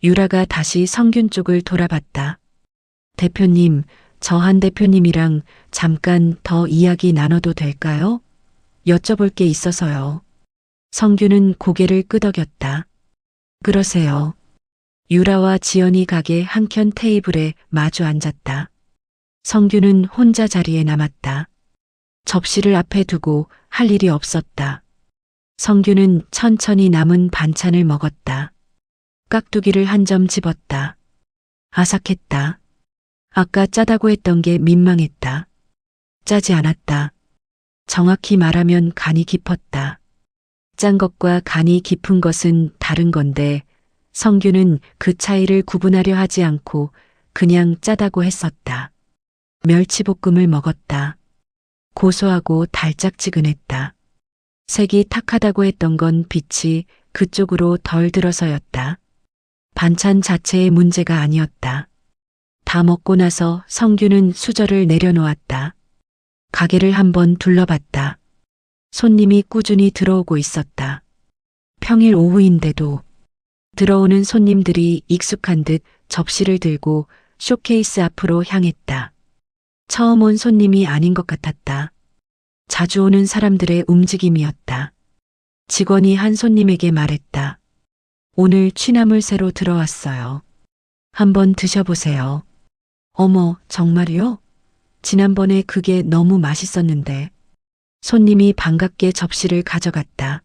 유라가 다시 성균 쪽을 돌아봤다. 대표님, 저 한 대표님이랑 잠깐 더 이야기 나눠도 될까요? 여쭤볼 게 있어서요. 성규는 고개를 끄덕였다. 그러세요. 유라와 지연이 가게 한켠 테이블에 마주 앉았다. 성규는 혼자 자리에 남았다. 접시를 앞에 두고 할 일이 없었다. 성규는 천천히 남은 반찬을 먹었다. 깍두기를 한 점 집었다. 아삭했다. 아까 짜다고 했던 게 민망했다. 짜지 않았다. 정확히 말하면 간이 깊었다. 짠 것과 간이 깊은 것은 다른 건데 성규는 그 차이를 구분하려 하지 않고 그냥 짜다고 했었다. 멸치볶음을 먹었다. 고소하고 달짝지근했다. 색이 탁하다고 했던 건 빛이 그쪽으로 덜 들어서였다. 반찬 자체의 문제가 아니었다. 다 먹고 나서 성규는 수저를 내려놓았다. 가게를 한번 둘러봤다. 손님이 꾸준히 들어오고 있었다. 평일 오후인데도 들어오는 손님들이 익숙한 듯 접시를 들고 쇼케이스 앞으로 향했다. 처음 온 손님이 아닌 것 같았다. 자주 오는 사람들의 움직임이었다. 직원이 한 손님에게 말했다. 오늘 취나물 새로 들어왔어요. 한번 드셔보세요. 어머, 정말요? 지난번에 그게 너무 맛있었는데. 손님이 반갑게 접시를 가져갔다.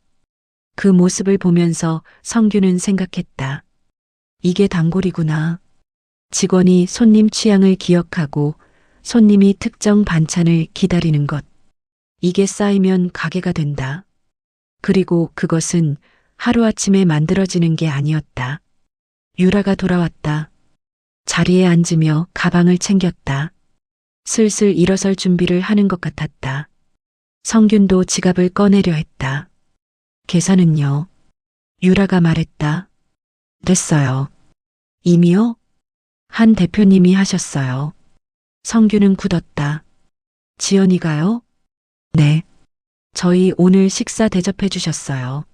그 모습을 보면서 성규는 생각했다. 이게 단골이구나. 직원이 손님 취향을 기억하고 손님이 특정 반찬을 기다리는 것. 이게 쌓이면 가게가 된다. 그리고 그것은 하루아침에 만들어지는 게 아니었다. 유라가 돌아왔다. 자리에 앉으며 가방을 챙겼다. 슬슬 일어설 준비를 하는 것 같았다. 성균도 지갑을 꺼내려 했다. 계산은요? 유라가 말했다. 됐어요. 이미요? 한 대표님이 하셨어요. 성규는 굳었다. 지연이가요? 네. 저희 오늘 식사 대접해 주셨어요.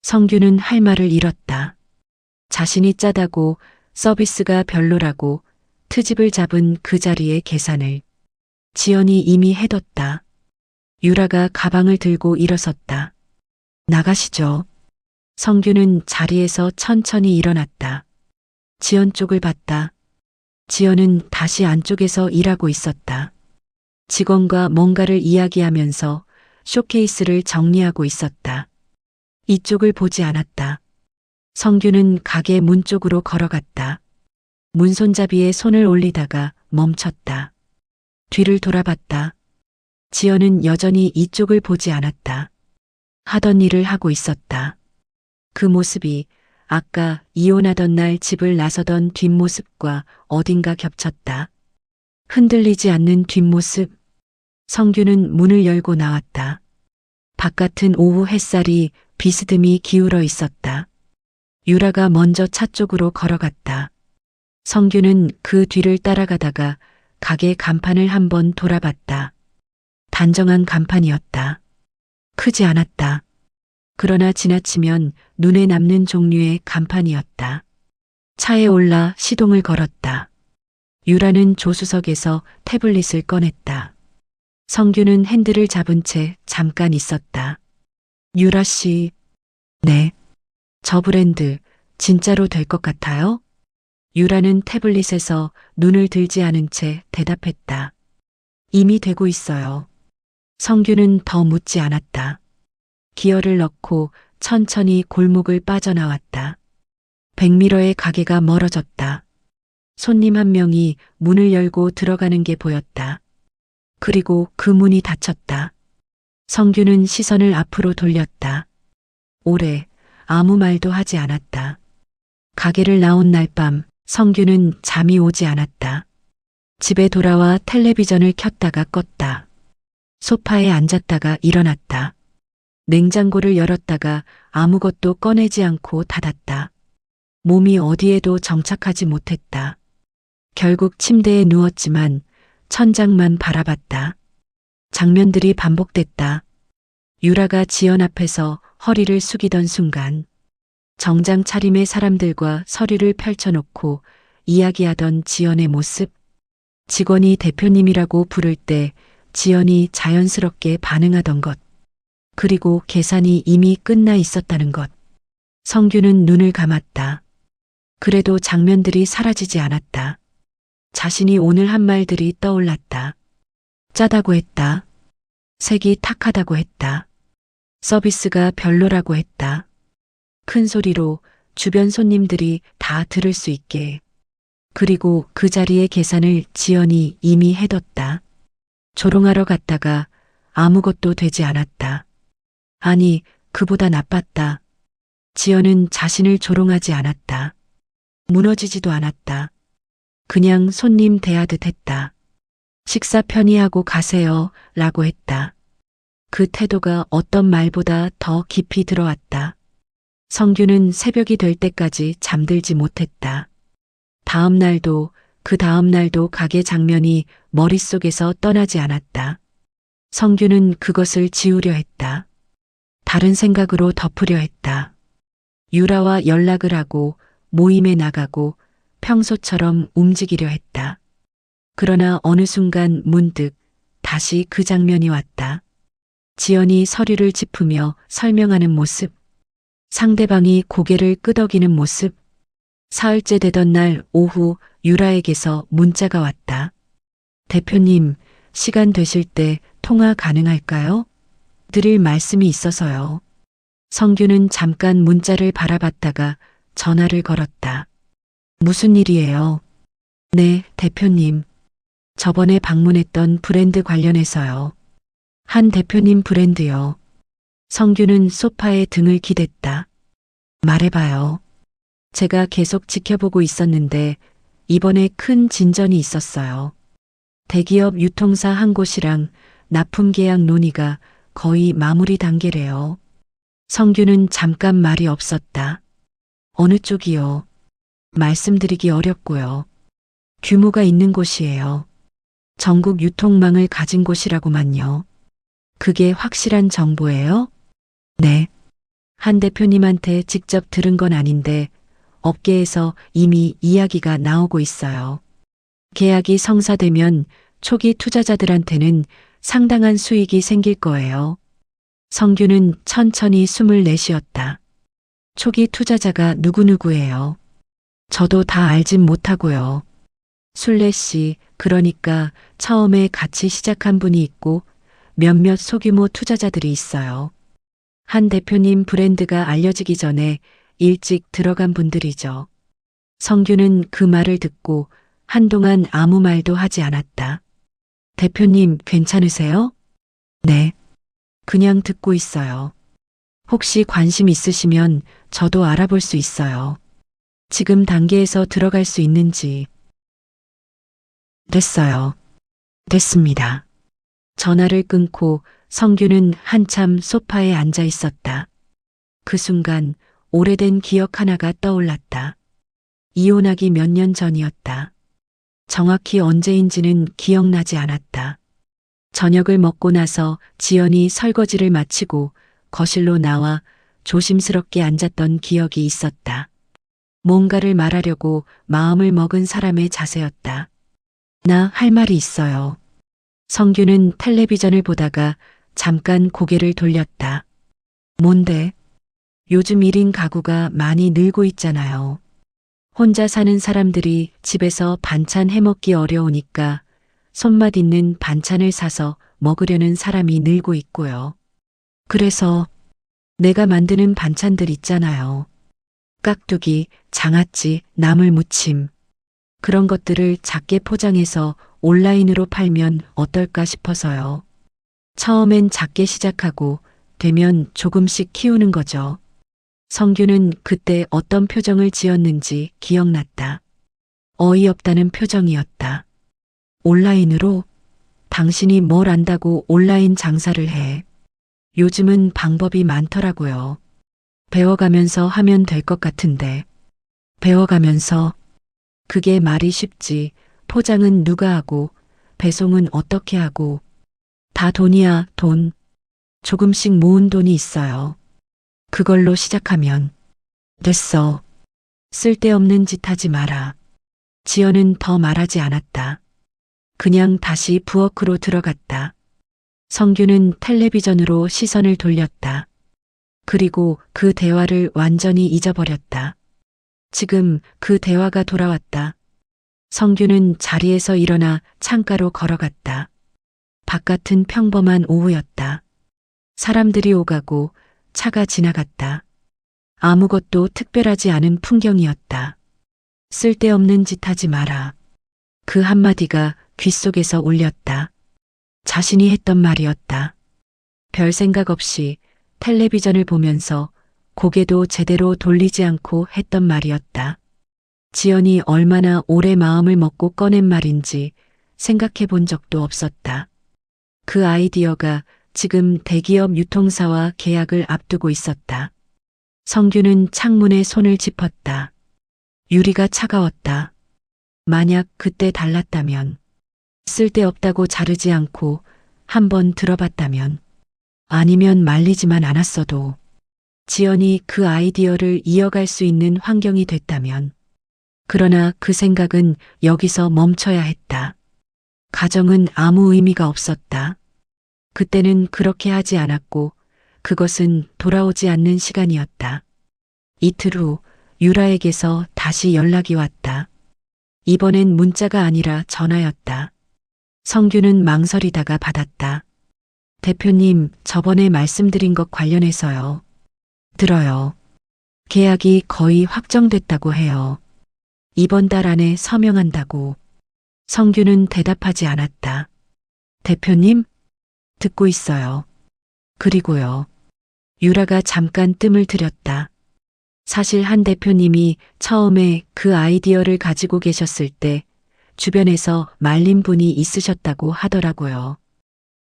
성규는 할 말을 잃었다. 자신이 짜다고 서비스가 별로라고 트집을 잡은 그 자리에 계산을. 지연이 이미 해뒀다. 유라가 가방을 들고 일어섰다. 나가시죠. 성규는 자리에서 천천히 일어났다. 지연 쪽을 봤다. 지연은 다시 안쪽에서 일하고 있었다. 직원과 뭔가를 이야기하면서 쇼케이스를 정리하고 있었다. 이쪽을 보지 않았다. 성규는 가게 문 쪽으로 걸어갔다. 문손잡이에 손을 올리다가 멈췄다. 뒤를 돌아봤다. 지연은 여전히 이쪽을 보지 않았다. 하던 일을 하고 있었다. 그 모습이 아까 이혼하던 날 집을 나서던 뒷모습과 어딘가 겹쳤다. 흔들리지 않는 뒷모습. 성규는 문을 열고 나왔다. 바깥은 오후 햇살이 비스듬히 기울어 있었다. 유라가 먼저 차 쪽으로 걸어갔다. 성규는 그 뒤를 따라가다가 가게 간판을 한번 돌아봤다. 단정한 간판이었다. 크지 않았다. 그러나 지나치면 눈에 남는 종류의 간판이었다. 차에 올라 시동을 걸었다. 유라는 조수석에서 태블릿을 꺼냈다. 성규는 핸들을 잡은 채 잠깐 있었다. 유라 씨, 네. 저 브랜드 진짜로 될 것 같아요? 유라는 태블릿에서 눈을 들지 않은 채 대답했다. 이미 되고 있어요. 성규는 더 묻지 않았다. 기어를 넣고 천천히 골목을 빠져나왔다. 백미러의 가게가 멀어졌다. 손님 한 명이 문을 열고 들어가는 게 보였다. 그리고 그 문이 닫혔다. 성규는 시선을 앞으로 돌렸다. 오래 아무 말도 하지 않았다. 가게를 나온 날 밤 성규는 잠이 오지 않았다. 집에 돌아와 텔레비전을 켰다가 껐다. 소파에 앉았다가 일어났다. 냉장고를 열었다가 아무것도 꺼내지 않고 닫았다. 몸이 어디에도 정착하지 못했다. 결국 침대에 누웠지만 천장만 바라봤다. 장면들이 반복됐다. 유라가 지연 앞에서 허리를 숙이던 순간 정장 차림의 사람들과 서류를 펼쳐놓고 이야기하던 지연의 모습, 직원이 대표님이라고 부를 때 지연이 자연스럽게 반응하던 것, 그리고 계산이 이미 끝나 있었다는 것. 성규는 눈을 감았다. 그래도 장면들이 사라지지 않았다. 자신이 오늘 한 말들이 떠올랐다. 짜다고 했다. 색이 탁하다고 했다. 서비스가 별로라고 했다. 큰 소리로 주변 손님들이 다 들을 수 있게. 그리고 그 자리에 계산을 지연이 이미 해뒀다. 조롱하러 갔다가 아무것도 되지 않았다. 아니, 그보다 나빴다. 지연은 자신을 조롱하지 않았다. 무너지지도 않았다. 그냥 손님 대하듯 했다. 식사 편히 하고 가세요 라고 했다. 그 태도가 어떤 말보다 더 깊이 들어왔다. 성규는 새벽이 될 때까지 잠들지 못했다. 다음 날도 그 다음 날도 가게 장면이 머릿속에서 떠나지 않았다. 성규는 그것을 지우려 했다. 다른 생각으로 덮으려 했다. 유라와 연락을 하고 모임에 나가고 평소처럼 움직이려 했다. 그러나 어느 순간 문득 다시 그 장면이 왔다. 지연이 서류를 짚으며 설명하는 모습, 상대방이 고개를 끄덕이는 모습. 사흘째 되던 날 오후 유라에게서 문자가 왔다. 대표님, 시간 되실 때 통화 가능할까요? 드릴 말씀이 있어서요. 성규는 잠깐 문자를 바라봤다가 전화를 걸었다. 무슨 일이에요? 네, 대표님. 저번에 방문했던 브랜드 관련해서요. 한 대표님 브랜드요. 성규는 소파에 등을 기댔다. 말해봐요. 제가 계속 지켜보고 있었는데 이번에 큰 진전이 있었어요. 대기업 유통사 한 곳이랑 납품 계약 논의가 거의 마무리 단계래요. 성규는 잠깐 말이 없었다. 어느 쪽이요? 말씀드리기 어렵고요. 규모가 있는 곳이에요. 전국 유통망을 가진 곳이라고만요. 그게 확실한 정보예요? 네. 한 대표님한테 직접 들은 건 아닌데 업계에서 이미 이야기가 나오고 있어요. 계약이 성사되면 초기 투자자들한테는 상당한 수익이 생길 거예요. 성규는 천천히 숨을 내쉬었다. 초기 투자자가 누구누구예요? 저도 다 알진 못하고요. 술래 씨, 그러니까 처음에 같이 시작한 분이 있고 몇몇 소규모 투자자들이 있어요. 한 대표님 브랜드가 알려지기 전에 일찍 들어간 분들이죠. 성규는 그 말을 듣고 한동안 아무 말도 하지 않았다. 대표님 괜찮으세요? 네. 그냥 듣고 있어요. 혹시 관심 있으시면 저도 알아볼 수 있어요. 지금 단계에서 들어갈 수 있는지. 됐어요. 됐습니다. 전화를 끊고 성규는 한참 소파에 앉아 있었다. 그 순간 오래된 기억 하나가 떠올랐다. 이혼하기 몇 년 전이었다. 정확히 언제인지는 기억나지 않았다. 저녁을 먹고 나서 지연이 설거지를 마치고 거실로 나와 조심스럽게 앉았던 기억이 있었다. 뭔가를 말하려고 마음을 먹은 사람의 자세였다. 나 할 말이 있어요. 성규는 텔레비전을 보다가 잠깐 고개를 돌렸다. 뭔데? 요즘 1인 가구가 많이 늘고 있잖아요. 혼자 사는 사람들이 집에서 반찬 해먹기 어려우니까 손맛 있는 반찬을 사서 먹으려는 사람이 늘고 있고요. 그래서 내가 만드는 반찬들 있잖아요. 깍두기, 장아찌, 나물 무침. 그런 것들을 작게 포장해서 온라인으로 팔면 어떨까 싶어서요. 처음엔 작게 시작하고 되면 조금씩 키우는 거죠. 성규는 그때 어떤 표정을 지었는지 기억났다. 어이없다는 표정이었다. 온라인으로? 당신이 뭘 안다고 온라인 장사를 해. 요즘은 방법이 많더라고요. 배워가면서 하면 될 것 같은데. 배워가면서 그게 말이 쉽지. 포장은 누가 하고 배송은 어떻게 하고 다 돈이야, 돈. 조금씩 모은 돈이 있어요. 그걸로 시작하면 됐어. 쓸데없는 짓 하지 마라. 지연은 더 말하지 않았다. 그냥 다시 부엌으로 들어갔다. 성규는 텔레비전으로 시선을 돌렸다. 그리고 그 대화를 완전히 잊어버렸다. 지금 그 대화가 돌아왔다. 성규는 자리에서 일어나 창가로 걸어갔다. 바깥은 평범한 오후였다. 사람들이 오가고 차가 지나갔다. 아무것도 특별하지 않은 풍경이었다. 쓸데없는 짓 하지 마라. 그 한마디가 귓속에서 울렸다. 자신이 했던 말이었다. 별 생각 없이 텔레비전을 보면서 고개도 제대로 돌리지 않고 했던 말이었다. 지연이 얼마나 오래 마음을 먹고 꺼낸 말인지 생각해 본 적도 없었다. 그 아이디어가 지금 대기업 유통사와 계약을 앞두고 있었다. 성규는 창문에 손을 짚었다. 유리가 차가웠다. 만약 그때 달랐다면, 쓸데없다고 자르지 않고 한번 들어봤다면, 아니면 말리지만 않았어도 지연이 그 아이디어를 이어갈 수 있는 환경이 됐다면, 그러나 그 생각은 여기서 멈춰야 했다. 가정은 아무 의미가 없었다. 그때는 그렇게 하지 않았고 그것은 돌아오지 않는 시간이었다. 이틀 후 유라에게서 다시 연락이 왔다. 이번엔 문자가 아니라 전화였다. 성규는 망설이다가 받았다. 대표님, 저번에 말씀드린 것 관련해서요. 들어요. 계약이 거의 확정됐다고 해요. 이번 달 안에 서명한다고. 성규는 대답하지 않았다. 대표님? 듣고 있어요. 그리고요. 유라가 잠깐 뜸을 들였다. 사실 한 대표님이 처음에 그 아이디어를 가지고 계셨을 때 주변에서 말린 분이 있으셨다고 하더라고요.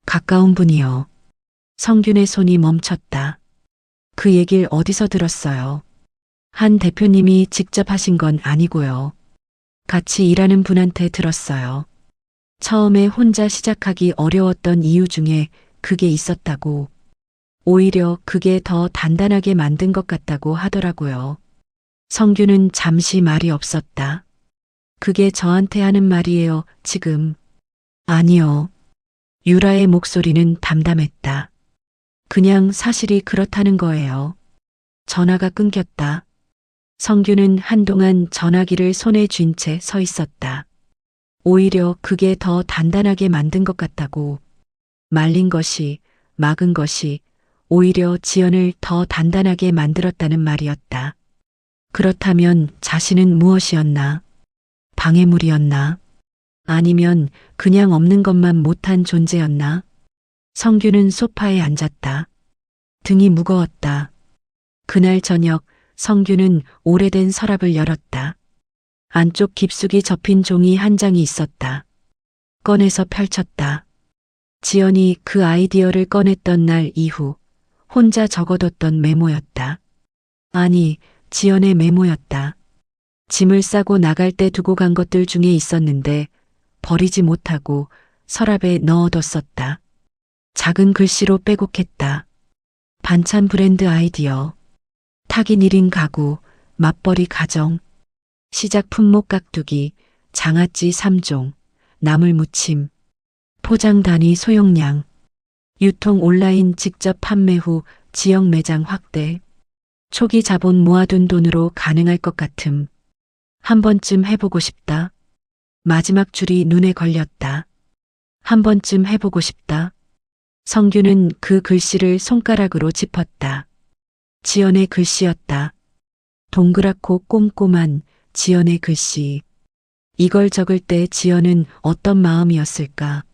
가까운 분이요. 성균의 손이 멈췄다. 그 얘길 어디서 들었어요? 한 대표님이 직접 하신 건 아니고요. 같이 일하는 분한테 들었어요. 처음에 혼자 시작하기 어려웠던 이유 중에 그게 있었다고. 오히려 그게 더 단단하게 만든 것 같다고 하더라고요. 성규는 잠시 말이 없었다. 그게 저한테 하는 말이에요, 지금. 아니요. 유라의 목소리는 담담했다. 그냥 사실이 그렇다는 거예요. 전화가 끊겼다. 성규는 한동안 전화기를 손에 쥔 채 서 있었다. 오히려 그게 더 단단하게 만든 것 같다고. 말린 것이, 막은 것이 오히려 지연을 더 단단하게 만들었다는 말이었다. 그렇다면 자신은 무엇이었나? 방해물이었나? 아니면 그냥 없는 것만 못한 존재였나? 성규는 소파에 앉았다. 등이 무거웠다. 그날 저녁 성규는 오래된 서랍을 열었다. 안쪽 깊숙이 접힌 종이 한 장이 있었다. 꺼내서 펼쳤다. 지연이 그 아이디어를 꺼냈던 날 이후 혼자 적어뒀던 메모였다. 아니, 지연의 메모였다. 짐을 싸고 나갈 때 두고 간 것들 중에 있었는데 버리지 못하고 서랍에 넣어뒀었다. 작은 글씨로 빼곡했다. 반찬 브랜드 아이디어, 타긴 1인 가구, 맞벌이 가정, 시작 품목 깍두기, 장아찌 3종, 나물 무침, 포장 단위 소용량, 유통 온라인 직접 판매 후 지역 매장 확대. 초기 자본 모아둔 돈으로 가능할 것 같음. 한 번쯤 해보고 싶다. 마지막 줄이 눈에 걸렸다. 한 번쯤 해보고 싶다. 성규는 그 글씨를 손가락으로 짚었다. 지연의 글씨였다. 동그랗고 꼼꼼한 지연의 글씨. 이걸 적을 때 지연은 어떤 마음이었을까?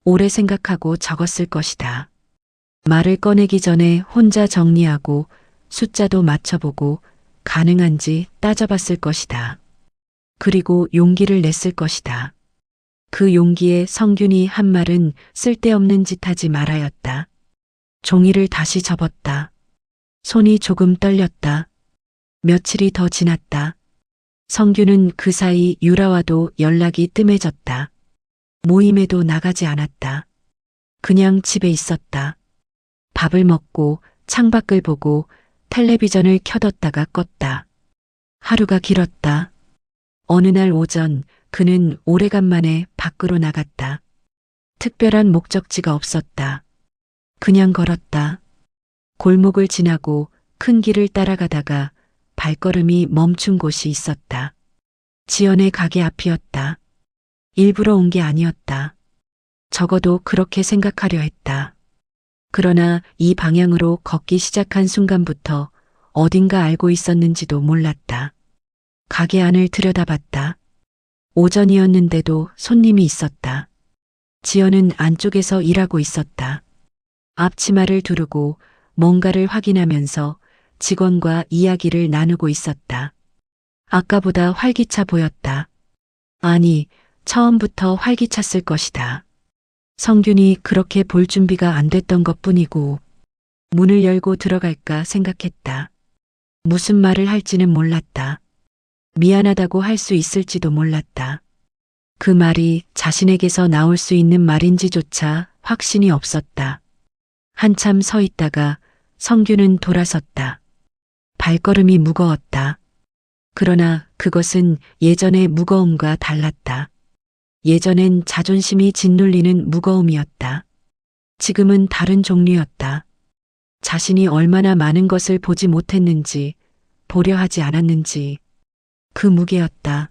오래 생각하고 적었을 것이다. 말을 꺼내기 전에 혼자 정리하고 숫자도 맞춰보고 가능한지 따져봤을 것이다. 그리고 용기를 냈을 것이다. 그 용기에 성균이 한 말은 쓸데없는 짓 하지 말아였다. 종이를 다시 접었다. 손이 조금 떨렸다. 며칠이 더 지났다. 성규는 그 사이 유라와도 연락이 뜸해졌다. 모임에도 나가지 않았다. 그냥 집에 있었다. 밥을 먹고 창밖을 보고 텔레비전을 켜뒀다가 껐다. 하루가 길었다. 어느 날 오전 그는 오래간만에 밖으로 나갔다. 특별한 목적지가 없었다. 그냥 걸었다. 골목을 지나고 큰 길을 따라가다가 발걸음이 멈춘 곳이 있었다. 지연의 가게 앞이었다. 일부러 온 게 아니었다. 적어도 그렇게 생각하려 했다. 그러나 이 방향으로 걷기 시작한 순간부터 어딘가 알고 있었는지도 몰랐다. 가게 안을 들여다봤다. 오전이었는데도 손님이 있었다. 지연은 안쪽에서 일하고 있었다. 앞치마를 두르고 뭔가를 확인하면서 직원과 이야기를 나누고 있었다. 아까보다 활기차 보였다. 아니, 처음부터 활기찼을 것이다. 성균이 그렇게 볼 준비가 안 됐던 것뿐이고 문을 열고 들어갈까 생각했다. 무슨 말을 할지는 몰랐다. 미안하다고 할 수 있을지도 몰랐다. 그 말이 자신에게서 나올 수 있는 말인지조차 확신이 없었다. 한참 서 있다가 성규는 돌아섰다. 발걸음이 무거웠다. 그러나 그것은 예전의 무거움과 달랐다. 예전엔 자존심이 짓눌리는 무거움이었다. 지금은 다른 종류였다. 자신이 얼마나 많은 것을 보지 못했는지, 보려 하지 않았는지, 그 무게였다.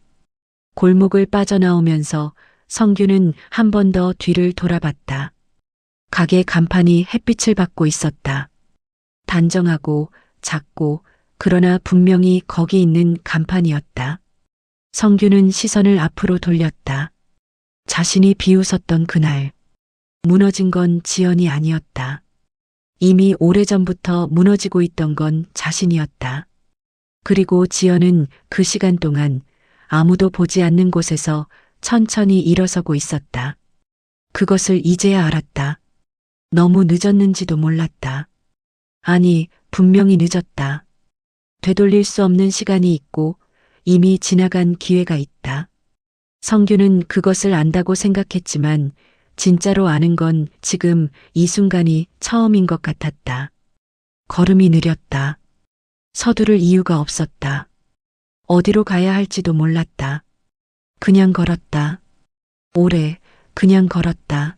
골목을 빠져나오면서 성규는 한 번 더 뒤를 돌아봤다. 가게 간판이 햇빛을 받고 있었다. 단정하고 작고 그러나 분명히 거기 있는 간판이었다. 성규는 시선을 앞으로 돌렸다. 자신이 비웃었던 그날. 무너진 건 지연이 아니었다. 이미 오래전부터 무너지고 있던 건 자신이었다. 그리고 지연은 그 시간 동안 아무도 보지 않는 곳에서 천천히 일어서고 있었다. 그것을 이제야 알았다. 너무 늦었는지도 몰랐다. 아니, 분명히 늦었다. 되돌릴 수 없는 시간이 있고 이미 지나간 기회가 있다. 성규는 그것을 안다고 생각했지만 진짜로 아는 건 지금 이 순간이 처음인 것 같았다. 걸음이 느렸다. 서두를 이유가 없었다. 어디로 가야 할지도 몰랐다. 그냥 걸었다. 오래 그냥 걸었다.